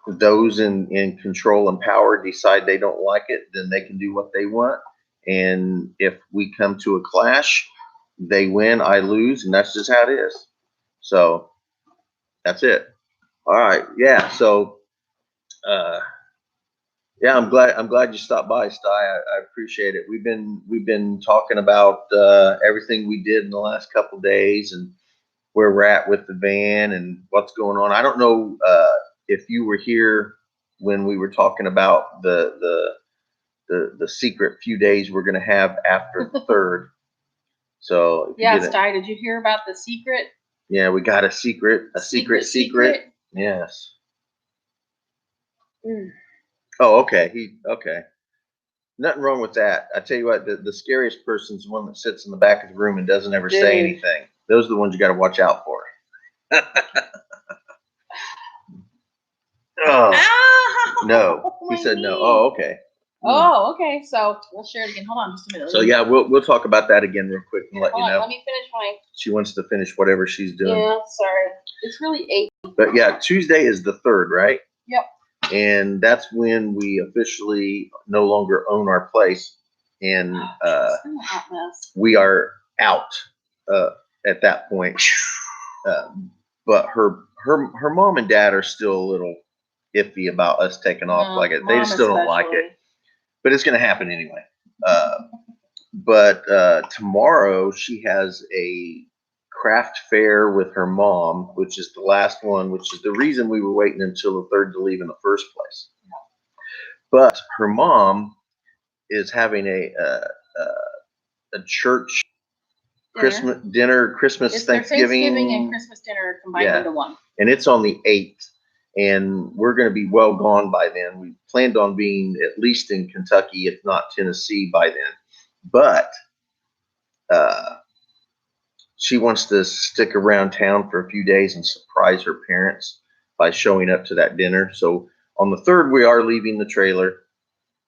those in control and power decide they don't like it, then they can do what they want. And if we come to a clash, they win, I lose, and that's just how it is. So that's it. All right. Yeah. So, yeah, I'm glad you stopped by, Sty. I appreciate it. We've been talking about everything we did in the last couple of days and where we're at with the van and what's going on. I don't know if you were here when we were talking about the secret few days we're going to have after the 3rd. So yeah, Sty, did you hear about the secret? Yeah, we got a secret. Secret. Yes. Mm. Oh, okay. Okay. Nothing wrong with that. I tell you what, the scariest person's the one that sits in the back of the room and doesn't ever say anything. Those are the ones you got to watch out for. Oh, no. He said no. Oh, okay. Oh, okay. So we'll share it again. Hold on just a minute. So yeah, we'll talk about that again real quick and let you know. Let me finish mine. She wants to finish whatever she's doing. Yeah, sorry. It's really 8. But yeah, Tuesday is the 3rd, right? Yep. And that's when we officially no longer own our place, and we are out at that point. But her mom and dad are still a little iffy about us taking off like it. They just still don't like it. But it's going to happen anyway. But tomorrow she has a craft fair with her mom, which is the last one, which is the reason we were waiting until the 3rd to leave in the first place. But her mom is having a church Christmas dinner, Thanksgiving. Thanksgiving and Christmas dinner combined into one. And it's on the 8th. And we're going to be well gone by then. We planned on being at least in Kentucky, if not Tennessee, by then. But she wants to stick around town for a few days and surprise her parents by showing up to that dinner. So on the 3rd, we are leaving the trailer.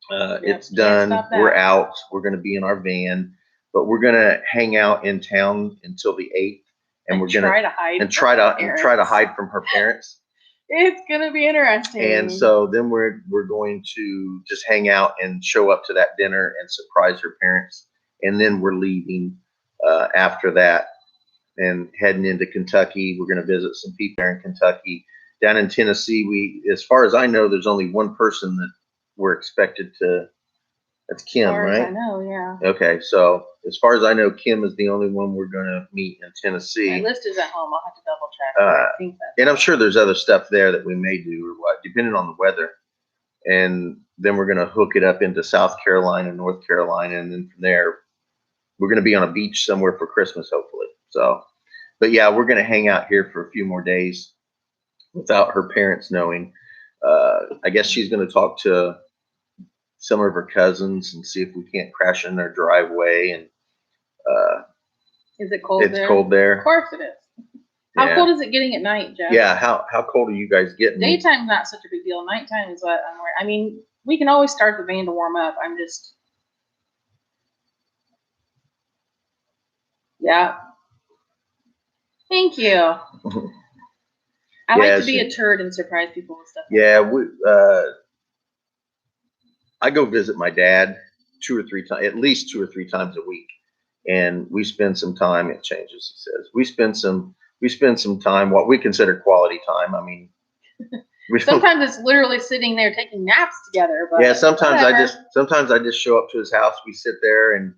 It's done. We're out. We're going to be in our van, but we're going to hang out in town until the 8th. and we're gonna try to hide and try to hide from her parents. It's gonna be interesting. And so then we're going to just hang out and show up to that dinner and surprise her parents, and then we're leaving after that and heading into Kentucky. We're going to visit some people there in Kentucky. Down in Tennessee, as far as I know, there's only one person that we're expected to. That's Kim, as far right? As I know, yeah. Okay, so as far as I know, Kim is the only one we're going to meet in Tennessee. My list is at home. I'll have to double check. I think and I'm sure there's other stuff there that we may do or what, depending on the weather. And then we're going to hook it up into South Carolina, North Carolina, and then from there, we're going to be on a beach somewhere for Christmas, hopefully. So, but yeah, we're going to hang out here for a few more days without her parents knowing. I guess she's going to talk to some of her cousins and see if we can't crash in their driveway. And is it cold there? It's cold there. Of course it is. How cold is it getting at night, Jeff? Yeah, how cold are you guys getting? Daytime's not such a big deal. Nighttime is what I'm worried. I mean, we can always start the van to warm up. I'm just, yeah. Thank you. I like to be a turd and surprise people with stuff. Yeah, I go visit my dad 2 or 3 times, at least 2 or 3 times a week, and we spend some time. It changes, he says. We spend some time, what we consider quality time. I mean, sometimes it's literally sitting there taking naps together. But yeah, sometimes I just show up to his house. We sit there and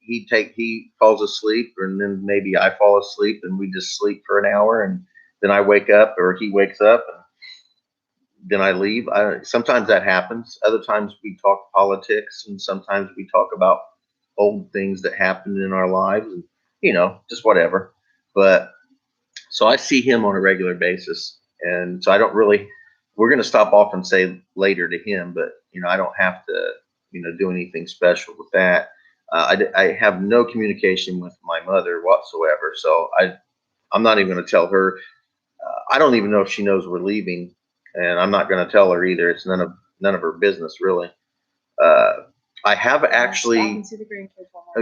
he falls asleep, and then maybe I fall asleep, and we just sleep for an hour, and then I wake up or he wakes up, and then I leave. Sometimes that happens. Other times we talk politics, and sometimes we talk about old things that happened in our lives, and just whatever. But so I see him on a regular basis, and so I don't really. We're going to stop off and say later to him, but I don't have to do anything special with that. I have no communication with my mother whatsoever, so I'm not even going to tell her. I don't even know if she knows we're leaving, and I'm not going to tell her either. It's none of her business, really. I have actually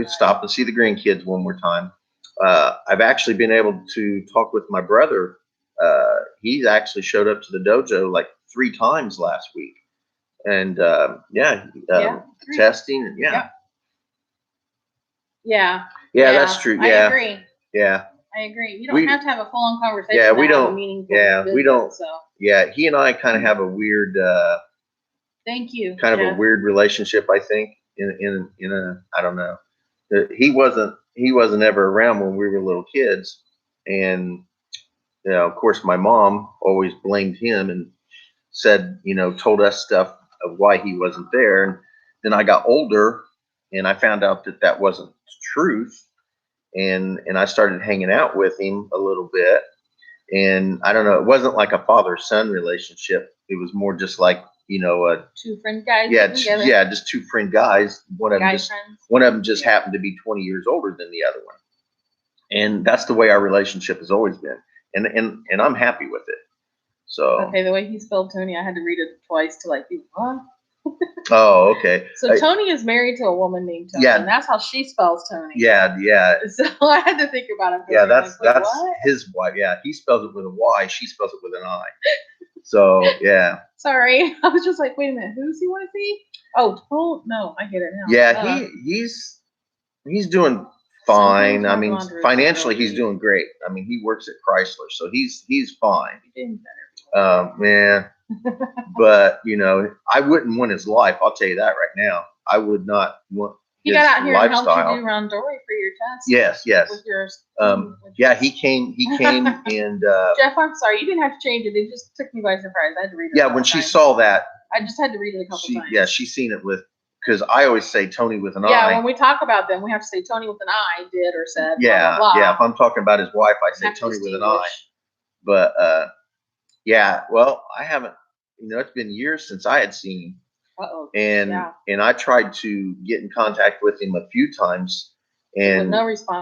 stopped and see the grandkids one more time. I've actually been able to talk with my brother. He's actually showed up to the dojo like 3 times last week, and testing, and yeah, that's true. Yeah, I agree. Yeah. I agree. You don't have to have a full-on conversation. Yeah, we don't. We don't. So. Yeah, he and I kind of have a weird. Thank you. Kind of a weird relationship, I think. In a, I don't know. He wasn't ever around when we were little kids, and of course, my mom always blamed him and said, told us stuff of why he wasn't there. And then I got older, and I found out that wasn't truth. And I started hanging out with him a little bit, and I don't know, it wasn't like a father-son relationship. It was more just like, 2 friend guys. Yeah, just 2 friend guys. One of them just happened to be 20 years older than the other one, and that's the way our relationship has always been, and I'm happy with it. So okay, the way he spelled Tony, I had to read it twice to like, what? Oh, okay. So Tony is married to a woman named Tony, and that's how she spells Tony. Yeah. So I had to think about it. Yeah, that's his wife. Yeah, he spells it with a Y. She spells it with an I. So yeah. Sorry, I was just like, wait a minute, who does he want to see? Oh, no, I get it now. Yeah, he's doing fine. I mean, financially, he's doing great. I mean, he works at Chrysler, so he's fine. Man. But I wouldn't want his life. I'll tell you that right now. I would not want. He got out here and helped you do Rondori for your test. Yes. With your, he came and. Jeff, I'm sorry, you didn't have to change it. It just took me by surprise. I had to read it. Yeah, when she saw that. I just had to read it a couple times. Yeah, she's seen it because I always say Tony with an I. Yeah, when we talk about them, we have to say Tony with an I did or said. Yeah, blah, blah, blah. Yeah. If I'm talking about his wife, I say Tony with an I. But yeah, well, I haven't. It's been years since I had seen him. And I tried to get in contact with him a few times, and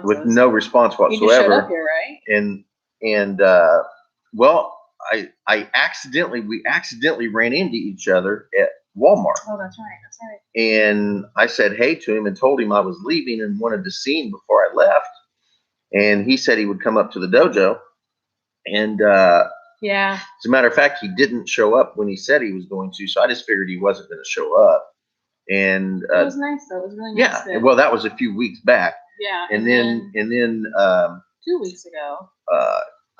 with no response whatsoever. You just showed up here, right? And well, we accidentally ran into each other at Walmart. Oh, that's right. And I said hey to him and told him I was leaving and wanted to see him before I left. and he said he would come up to the dojo. And yeah, as a matter of fact, he didn't show up when he said he was going to, so I just figured he wasn't going to show up. And it was nice though. It was really nice. Yeah, well, that was a few weeks back. Yeah, and then 2 weeks ago,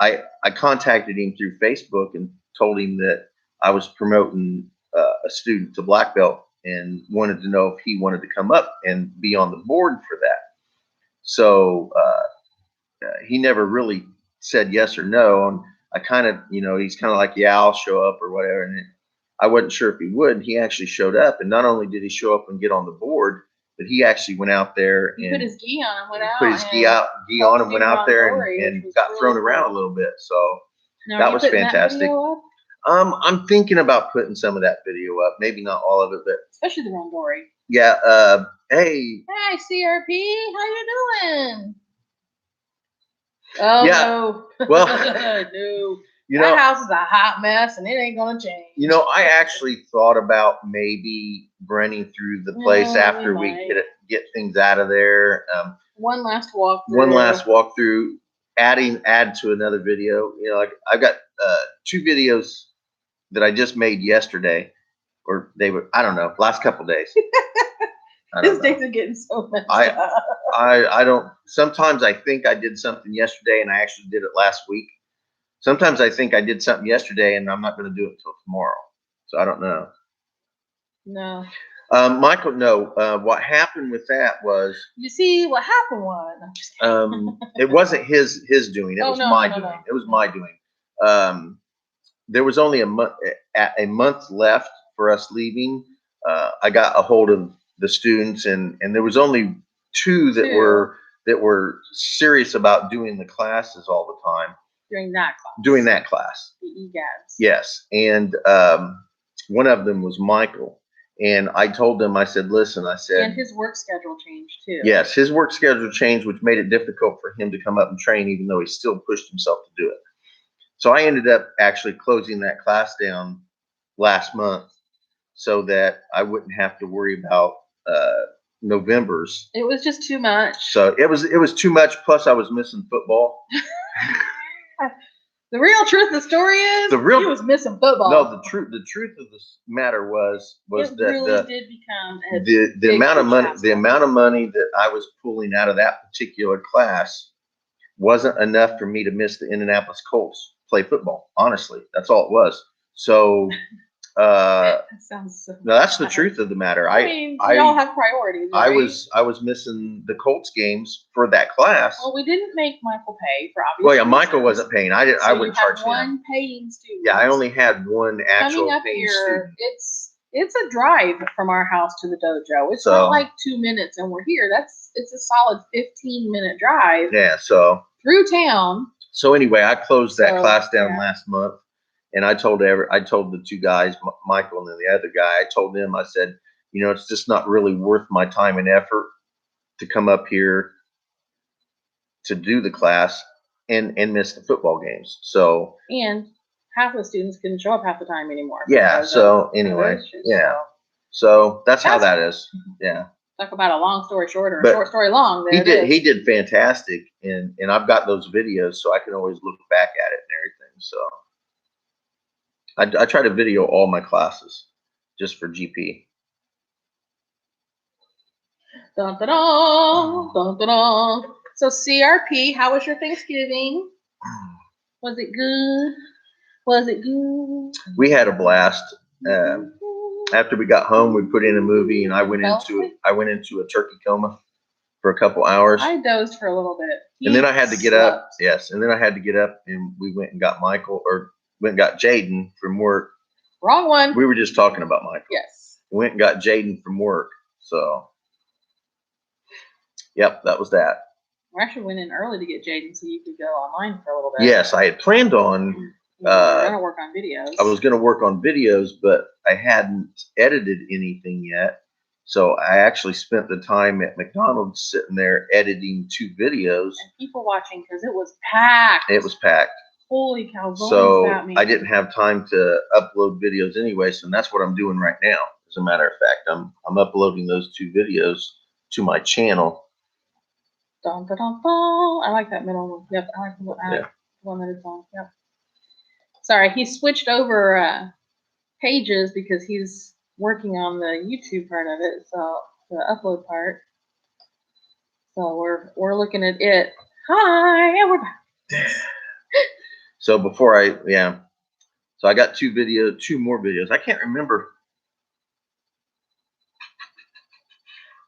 I contacted him through Facebook and told him that I was promoting a student to black belt and wanted to know if he wanted to come up and be on the board for that. So he never really said yes or no. And I kind of, he's kind of like, yeah, I'll show up or whatever. And I wasn't sure if he would. And he actually showed up. And not only did he show up and get on the board, but he actually went out there and put his gi on and went out. Put his gi on and went out there and got thrown around a little bit. So that was fantastic. I'm thinking about putting some of that video up. Maybe not all of it, but especially the Rondori. Yeah. Hey, CRP, how you doing? Oh yeah. no. Well, no. That house is a hot mess and it ain't gonna change. I actually thought about maybe running through the place after we get things out of there. One last walkthrough. One last walkthrough. Add to another video. I've got 2 videos that I just made yesterday, or they were, I don't know, last couple days. These days are getting so messed up. I don't. Sometimes I think I did something yesterday and I actually did it last week. Sometimes I think I did something yesterday and I'm not going to do it until tomorrow. So I don't know. No. Michael, no. What happened with that was. You see, what happened was. It wasn't his doing. It was my doing. It was my doing. There was only a month left for us leaving. I got a hold of the students, and there was only 2 that were serious about doing the classes all the time. Doing that class. The EGADs. Yes, and one of them was Michael, and I told him, I said, listen, I said, and his work schedule changed too. Yes, his work schedule changed, which made it difficult for him to come up and train, even though he still pushed himself to do it. So I ended up actually closing that class down last month so that I wouldn't have to worry about November's. It was just too much. So it was too much. Plus, I was missing football. The real truth of the story is he was missing football. No, the truth of the matter was it that really did become the amount of money that I was pulling out of that particular class wasn't enough for me to miss the Indianapolis Colts play football. Honestly, that's all it was. So. That sounds so no, that's the truth of the matter. I mean, we all have priorities. Right? I was missing the Colts games for that class. Well, we didn't make Michael pay for obvious. Well, yeah, Michael wasn't paying. I wouldn't charge him. One paying student. Yeah, I only had one actual coming up paying here. student. It's a drive from our house to the dojo. It's not like 2 minutes and we're here. It's a solid 15-minute drive. Yeah, so through town. So anyway, I closed that class down last month. And I told the 2 guys, Michael and then the other guy, I told them, I said, it's just not really worth my time and effort to come up here to do the class and miss the football games. So. And half of the students couldn't show up half the time anymore. Yeah. So anyway, yeah. So that's how that is. Yeah. Talk about a long story short or a short story long. He did fantastic. And I've got those videos so I can always look back at it and everything. So. I try to video all my classes just for GP. Dun, dun, dun, dun, dun, dun. So CRP, how was your Thanksgiving? Was it good? Was it good? We had a blast. After we got home, we put in a movie, and I went into a turkey coma for a couple hours. I dozed for a little bit. And then I had to get up. Yes, and then I had to get up, and we went and got went and got Jaden from work. Wrong one. We were just talking about Michael. Yes. Went and got Jaden from work. So, yep, that was that. We actually went in early to get Jaden so you could go online for a little bit. Yes, I had planned on. Going to work on videos. I was going to work on videos, but I hadn't edited anything yet. So I actually spent the time at McDonald's sitting there editing 2 videos. And people watching because it was packed. It was packed. Holy cow! So I didn't have time to upload videos anyway, so that's what I'm doing right now. As a matter of fact, I'm uploading those 2 videos to my channel. Dun, dun, dun, dun. I like that middle one. Yep, I like the one that it's on. Yep. Sorry, he switched over pages because he's working on the YouTube part of it, so the upload part. So we're looking at it. Hi, and we're back. So before so I got two more videos. I can't remember.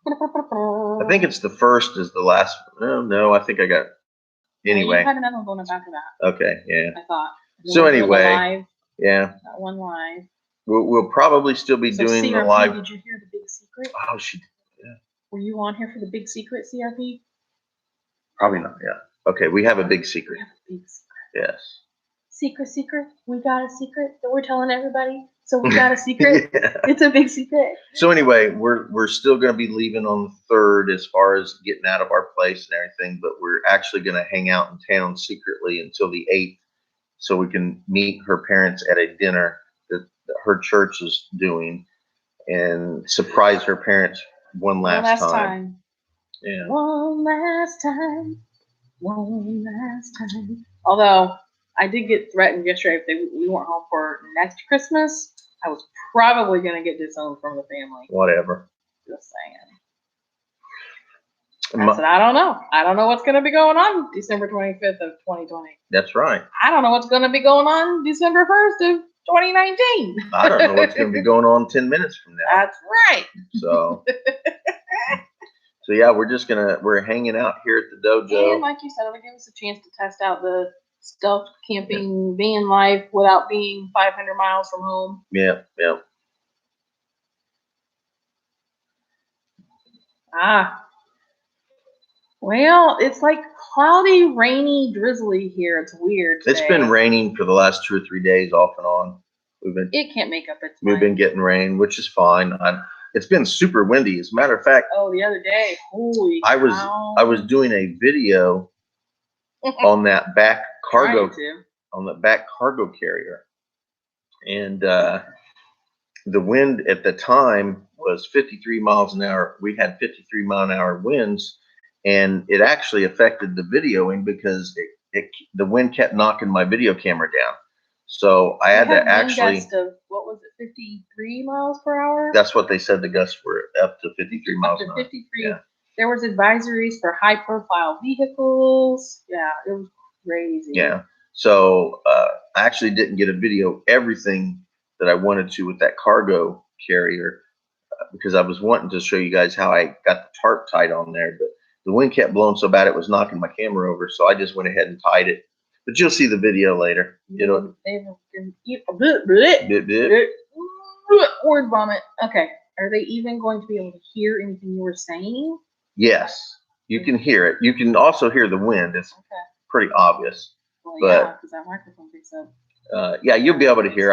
I think it's the first is the last. Oh, no, I think I got. Anyway, you had another one going back to that. Okay, yeah. I thought. So anyway, that one live. We'll probably still be doing CRP, the live. Did you hear the big secret? Oh, yeah. Were you on here for the big secret, CRP? Probably not. Yeah. Okay, we have a big secret. We have a big secret. Yes. Secret. We got a secret that we're telling everybody. So we got a secret. Yeah. It's a big secret. So anyway, we're still going to be leaving on the 3rd as far as getting out of our place and everything, but we're actually going to hang out in town secretly until the 8th, so we can meet her parents at a dinner that her church is doing and surprise her parents one last time. Yeah. One last time. One last time. Although I did get threatened yesterday if we weren't home for next Christmas, I was probably going to get disowned from the family. Whatever. Just saying. I said, I don't know. I don't know what's going to be going on December 25th of 2020. That's right. I don't know what's going to be going on December 1st of 2019. I don't know what's going to be going on 10 minutes from now. That's right. So, yeah, we're hanging out here at the dojo. And like you said, it'll give us a chance to test out the stealth camping van life without being 500 miles from home. Yeah. Well, it's like cloudy, rainy, drizzly here. It's weird today. It's been raining for the last 2 or 3 days off and on. It can't make up its mind. We've been getting rain, which is fine. It's been super windy. As a matter of fact, the other day, holy cow. I was doing a video on that back cargo carrier, and the wind at the time was 53 miles an hour. We had 53-mile-an-hour winds, and it actually affected the videoing because the wind kept knocking my video camera down. So I had to actually. Wind gust of, what was it, 53 miles per hour? That's what they said. The gusts were up to 53 miles an hour. 53. Yeah. There was advisories for high-profile vehicles. Yeah, it was crazy. Yeah. So I actually didn't get a video everything that I wanted to with that cargo carrier because I was wanting to show you guys how I got the tarp tied on there, but the wind kept blowing so bad it was knocking my camera over. So I just went ahead and tied it. But you'll see the video later. Word vomit. Okay. Are they even going to be able to hear anything you were saying? Yes, you can hear it. You can also hear the wind. It's pretty obvious. Well, yeah, because that microphone picks up. Yeah, you'll be able to hear.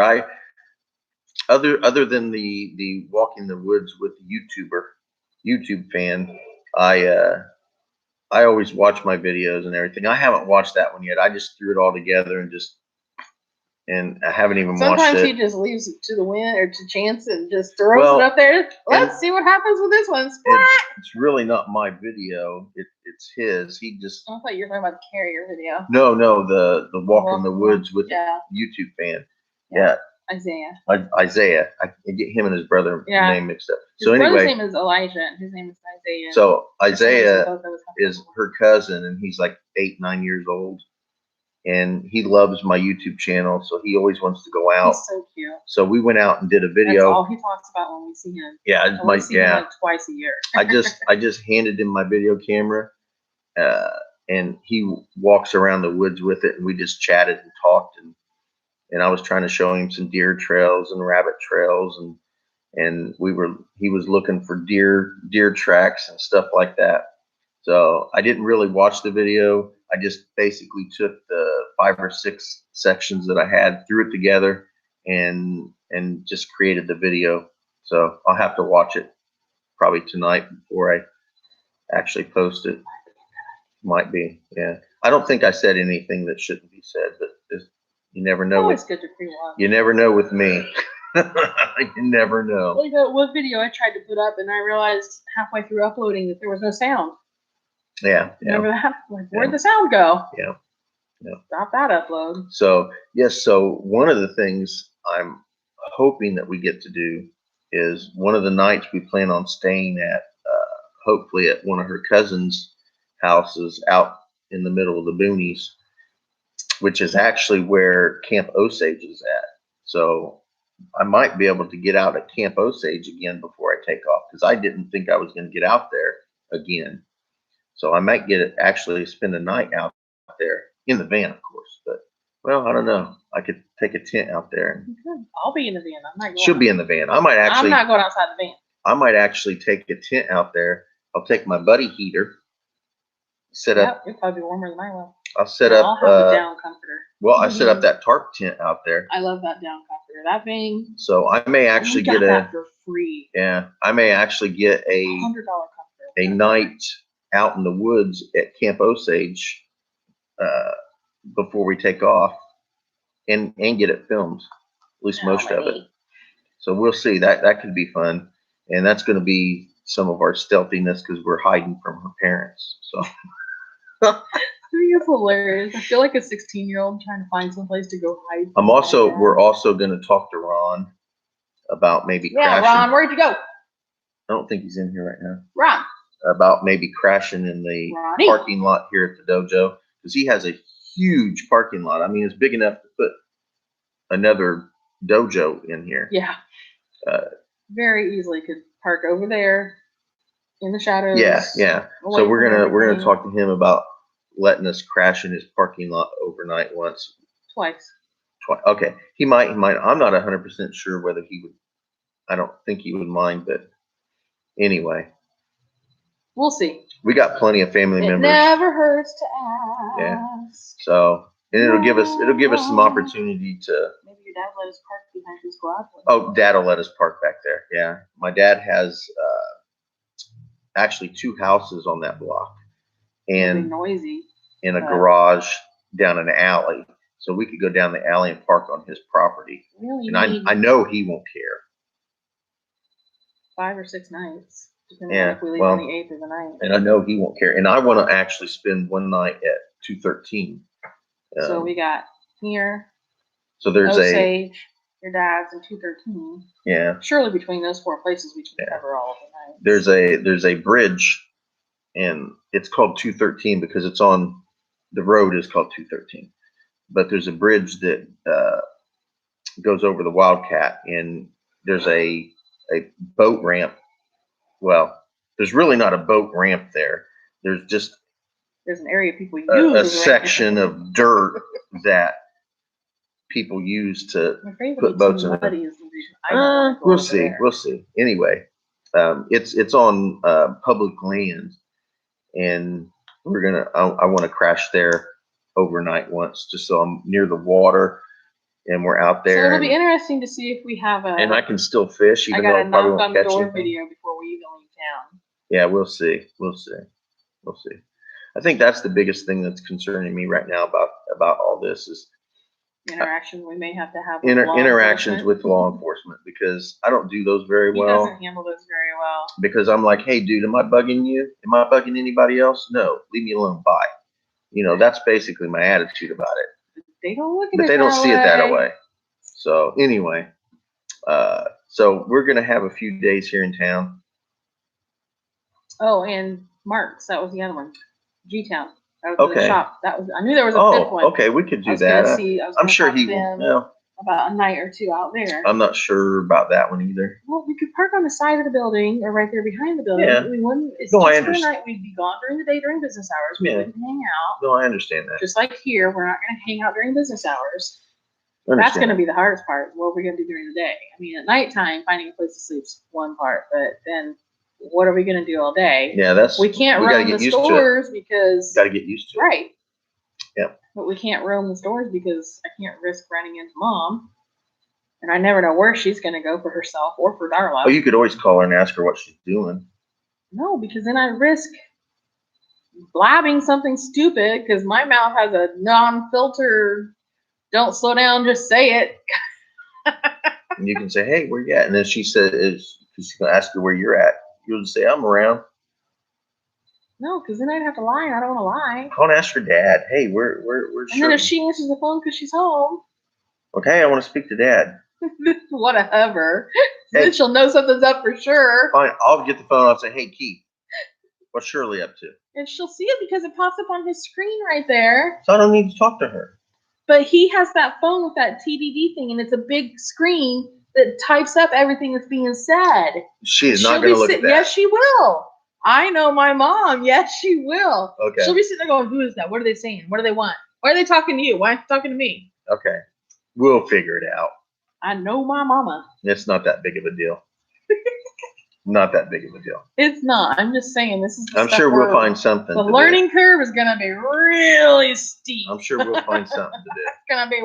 Other than the walking the woods with the YouTube fan, I always watch my videos and everything. I haven't watched that one yet. I just threw it all together and I haven't even watched it. Sometimes he just leaves it to the wind or to chance and just throws it up there. Let's see what happens with this one. It's really not my video. It's his. He just. I thought you were talking about the carrier video. No, the walk in the woods with YouTube fan. Yeah. Isaiah. I get him and his brother name mixed up. His brother's name is Elijah, and his name is Isaiah. So Isaiah is her cousin, and he's like 8, 9 years old, and he loves my YouTube channel, so he always wants to go out. He's so cute. So we went out and did a video. That's all he talks about when we see him. Yeah, we see him like twice a year. I just handed him my video camera, and he walks around the woods with it, and we just chatted and talked and I was trying to show him some deer trails and rabbit trails, and he was looking for deer tracks and stuff like that. So I didn't really watch the video. I just basically took the 5 or 6 sections that I had, threw it together, and just created the video. So I'll have to watch it probably tonight before I actually post it. Might be, yeah. I don't think I said anything that shouldn't be said, but you never know. Always good to pre-watch. You never know with me. You never know. Like that one video I tried to put up, and I realized halfway through uploading that there was no sound. Yeah. Remember that? Like, where'd the sound go? Yeah. Stop that upload. So, yes. So one of the things I'm hoping that we get to do is one of the nights we plan on staying at, hopefully at one of her cousins' houses out in the middle of the boonies, which is actually where Camp Osage is at. So I might be able to get out at Camp Osage again before I take off, because I didn't think I was going to get out there again. So I might actually spend a night out there in the van, of course. But well, I don't know. I could take a tent out there. I'll be in the van. I'm not going. She'll be in the van. I'm not going outside the van. I might actually take a tent out there. I'll take my buddy heater. It'll probably be warmer than I will. I'll set up. I'll have the down comforter. Well, I set up that tarp tent out there. I love that down comforter. That thing. So I may actually get that for free. Yeah, I may actually get a $100 comforter. A night out in the woods at Camp Osage before we take off, and get it filmed, at least most of it. So we'll see. That could be fun, and that's going to be some of our stealthiness because we're hiding from her parents. So. It's hilarious. I feel like a 16-year-old trying to find someplace to go hide. We're also going to talk to Ron about maybe crashing. Ron, where'd you go? I don't think he's in here right now. Ron. About maybe crashing in the parking lot here at the dojo, because he has a huge parking lot. I mean, it's big enough to put another dojo in here. Yeah. Very easily could park over there in the shadows. Yeah. So we're gonna talk to him about letting us crash in his parking lot overnight once. Twice. Okay. He might. I'm not 100% sure whether he would. I don't think he would mind, but anyway. We'll see. We got plenty of family members. It never hurts to ask. Yeah. So, and it'll give us some opportunity to. Maybe your dad let us park behind his garage. Oh, Dad will let us park back there. Yeah. My dad has actually 2 houses on that block, and noisy. In a garage down an alley, so we could go down the alley and park on his property. Really? And I know he won't care. 5 or 6 nights. Yeah, if we leave on the 8th of the night. And I know he won't care. And I want to actually spend one night at 213. So we got here. So there's Osage, your dad's, and 213. Yeah. Surely between those 4 places we can cover all of the night. There's a bridge, and it's called 213 because it's on the road is called 213. But there's a bridge that goes over the Wildcat, and there's a boat ramp. Well, there's really not a boat ramp there. There's an area people use. A section of dirt that people use to put boats in. We'll see. We'll see. Anyway, it's on public land, and I want to crash there overnight once, just so I'm near the water. And we're out there. So it'll be interesting to see if we have and I can still fish, even though I probably won't catch anything. Video before we even leave town. Yeah, we'll see. I think that's the biggest thing that's concerning me right now about all this is interactions we may have to have. Interactions with law enforcement, because I don't do those very well. He doesn't handle those very well. Because I'm like, hey, dude, am I bugging you? Am I bugging anybody else? No, leave me alone. Bye. That's basically my attitude about it. They don't look at it. But they don't see it that way. So anyway, so we're gonna have a few days here in town. Oh, and Mark's, that was the other one. G-Town. That was the shop. I knew there was a fifth one. Okay, we could do that. I'm sure he will. About a night or 2 out there. I'm not sure about that one either. Well, we could park on the side of the building or right there behind the building. Yeah. We wouldn't. It's just for the night. We'd be gone during the day during business hours. We wouldn't hang out. No, I understand that. Just like here, we're not going to hang out during business hours. That's going to be the hardest part. What are we going to do during the day? I mean, at nighttime, finding a place to sleep is one part, but then what are we going to do all day? Yeah, we can't roam the stores because got to get used to it. Right. Yeah. But we can't roam the stores because I can't risk running into Mom. And I never know where she's going to go for herself or for Darla. Oh, you could always call her and ask her what she's doing. No, because then I risk blabbing something stupid because my mouth has a non-filter, don't slow down, just say it. And you can say, hey, where you at? And then she says, she's going to ask you where you're at. You'll just say, I'm around. No, because then I'd have to lie, and I don't want to lie. Call and ask your dad. Hey, where's And then if she answers the phone because she's home. Okay, I want to speak to Dad. Whatever. Hey, then she'll know something's up for sure. Fine, I'll get the phone. I'll say, hey, Keith, what's Shirley up to? And she'll see it because it pops up on his screen right there. So I don't need to talk to her. But he has that phone with that TDD thing, and it's a big screen that types up everything that's being said. She is not going to look at that. Yes, she will. I know my mom. Yes, she will. Okay. She'll be sitting there going, who is that? What are they saying? What do they want? Why are they talking to you? Why aren't they talking to me? Okay. We'll figure it out. I know my mama. It's not that big of a deal. Not that big of a deal. It's not. I'm just saying this is the I'm sure we'll find something. The learning curve is going to be really steep. I'm sure we'll find something to do. It's going to be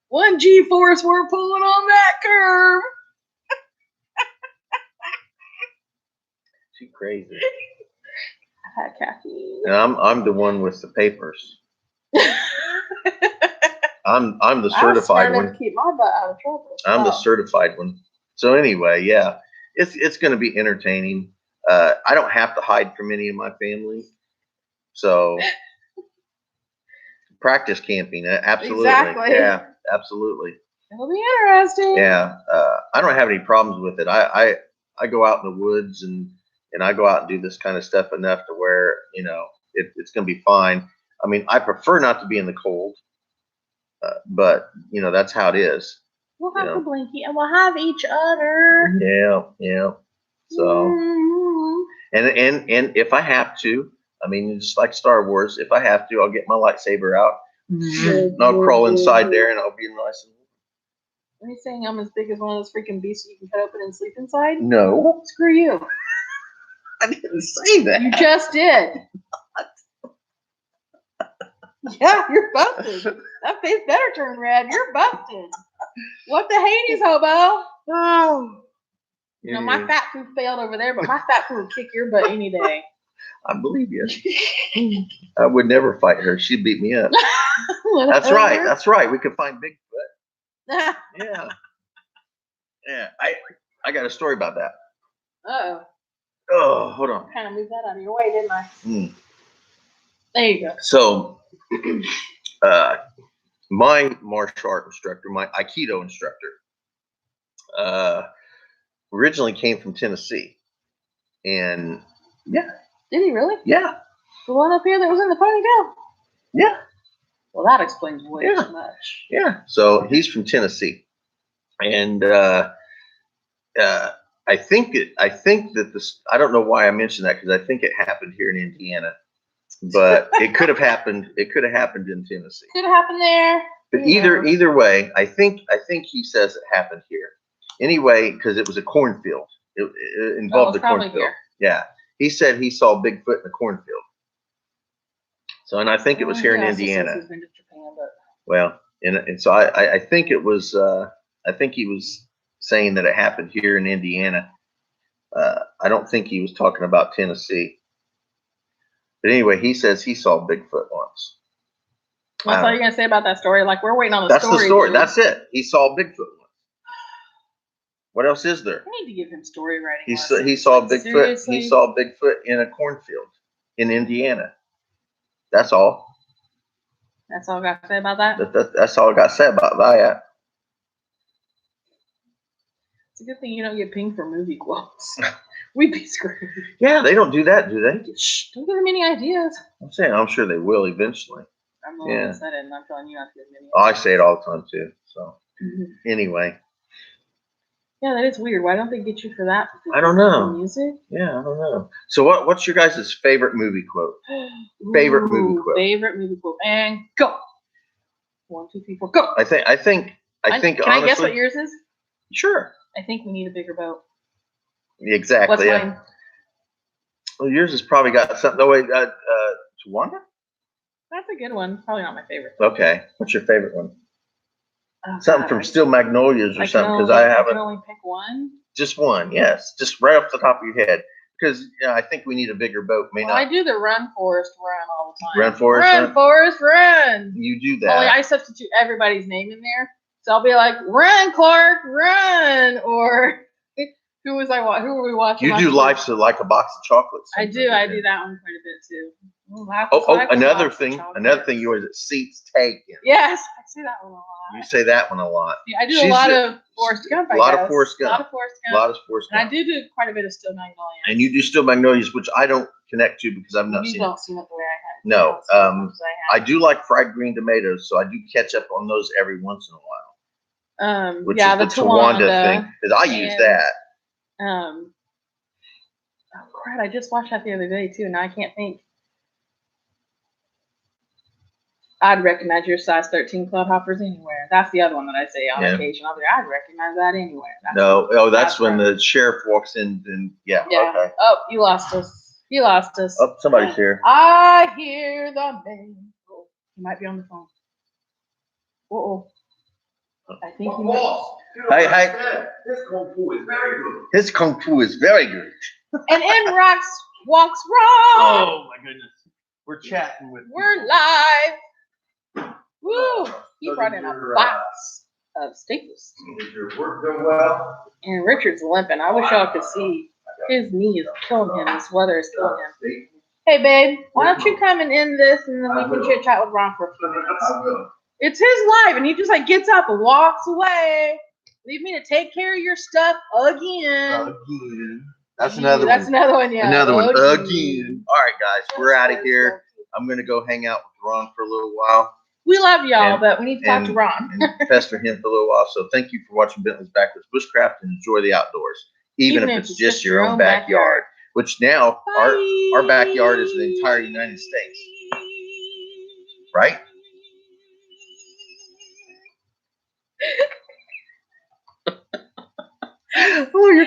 one G-force we're pulling on that curve. She's crazy. I had caffeine. And I'm the one with the papers. I'm the certified one. To keep my butt out of trouble. I'm the certified one. So anyway, yeah, it's going to be entertaining. I don't have to hide from any of my family, so practice camping, absolutely. Exactly. Yeah, absolutely. It'll be interesting. Yeah, I don't have any problems with it. I go out in the woods and I go out and do this kind of stuff enough to where it's going to be fine. I mean, I prefer not to be in the cold, but that's how it is. We'll have the blankie and we'll have each other. Yeah. So, and if I have to, I mean, just like Star Wars, if I have to, I'll get my lightsaber out and I'll crawl inside there and I'll be nice. Are you saying I'm as big as one of those freaking beasts you can cut open and sleep inside? No. Screw you. I didn't say that. You just did. Yeah, you're busted. That face better turn red. You're busted. What the Hades, hobo? Oh. My fat food failed over there, but my fat food would kick your butt any day. I believe you. I would never fight her. She'd beat me up. That's right. That's right. We could find Bigfoot. Yeah. Yeah. I got a story about that. Uh-oh. Oh, hold on. Kind of moved that out of your way, didn't I? There you go. So, my martial art instructor, my Aikido instructor, originally came from Tennessee. And, yeah. Did he really? Yeah. The one up here that was in the ponytail? Yeah. Well, that explains way too much. Yeah. So, he's from Tennessee. And, I think that this, I don't know why I mentioned that, because I think it happened here in Indiana, but it could have happened. It could have happened in Tennessee. Could have happened there. But either way, I think he says it happened here. Anyway, because it was a cornfield. It involved a cornfield. Here. Yeah. He said he saw Bigfoot in the cornfield. So, and I think it was here in Indiana. He's been to Japan, but... Well, and so I think it was, I think he was saying that it happened here in Indiana. I don't think he was talking about Tennessee. But anyway, he says he saw Bigfoot once. What's all you're going to say about that story? Like, we're waiting on the story. That's the story. Dude. That's it. He saw Bigfoot once. What else is there? I need to give him story writing. He saw Bigfoot. Seriously? He saw Bigfoot in a cornfield in Indiana. That's all. That's all I got to say about that? That's all I got to say about that. It's a good thing you don't get pinged for movie quotes. We'd be screwed. Yeah, they don't do that, do they? Shh, don't give them any ideas. I'm saying I'm sure they will eventually. I'm the one that said it, and I'm telling you not to give them any ideas. Oh, I say it all the time, too. So, anyway. Yeah, that is weird. Why don't they get you for that? I don't know. Music? Yeah, I don't know. So, what's your guys' favorite movie quote? Favorite movie quote. Favorite movie quote. And go. 1, 2, 3, 4, go. I think. Can honestly, I guess what yours is? Sure. I think we need a bigger boat. Exactly. What's mine? Well, yours has probably got something. No, wait, Tawanda? That's a good one. Probably not my favorite. Okay. What's your favorite one? Something from Steel Magnolias or something, because I haven't. I can only pick one? Just one, yes. Just right off the top of your head. Because I think we need a bigger boat. I do the Run, Forrest, Run all the time. Run, Forrest, Run. Forrest, Run. You do that. Only I substitute everybody's name in there. So I'll be like, run, Clark, run. Or Who were we watching? You do Life's like a box of chocolates. I do that one quite a bit too. Another thing you always seats taken. Yes, I say that one a lot. You say that one a lot. Yeah, I do a lot of Forrest Gump. A lot of Forrest Gump. And I do quite a bit of Still Magnolias. And you do Still Magnolias, which I don't connect to because I've not seen it. You don't see it the way I have. No. I do like fried green tomatoes, so I do catch up on those every once in a while. Which is the Tawanda thing, because I use that. Oh crap! I just watched that the other day too, and I can't think. I'd recognize your size 13 Cloudhoppers anywhere. That's the other one that I say on occasion. I'll be like, I'd recognize that anywhere. That's when the sheriff walks in and yeah. Okay. Oh, you lost us. Oh, somebody's here. I hear the name. Oh, he might be on the phone. Uh-oh. I think he might. Hey. His kung fu is very good. And in walks Ron. Oh my goodness. We're chatting with. We're live. Woo! He brought in a box of staples. Is your work going well? And Richard's limping. I wish y'all could see. His knee is killing him. This weather is killing him. Hey, babe, why don't you come and end this, and then we can chit chat with Ron for a few minutes. It's his life, and he just gets up and walks away. Leave me to take care of your stuff again. That's another one. That's another one, yeah. Another one again. All right, guys, we're out of here. I'm gonna go hang out with Ron for a little while. We love y'all, but we need to talk to Ron. And pester him for a little while. So thank you for watching Bentley's Backwoods Bushcraft and enjoy the outdoors, even if it's just your own backyard. Which now our backyard is the entire United States, right? Oh, you're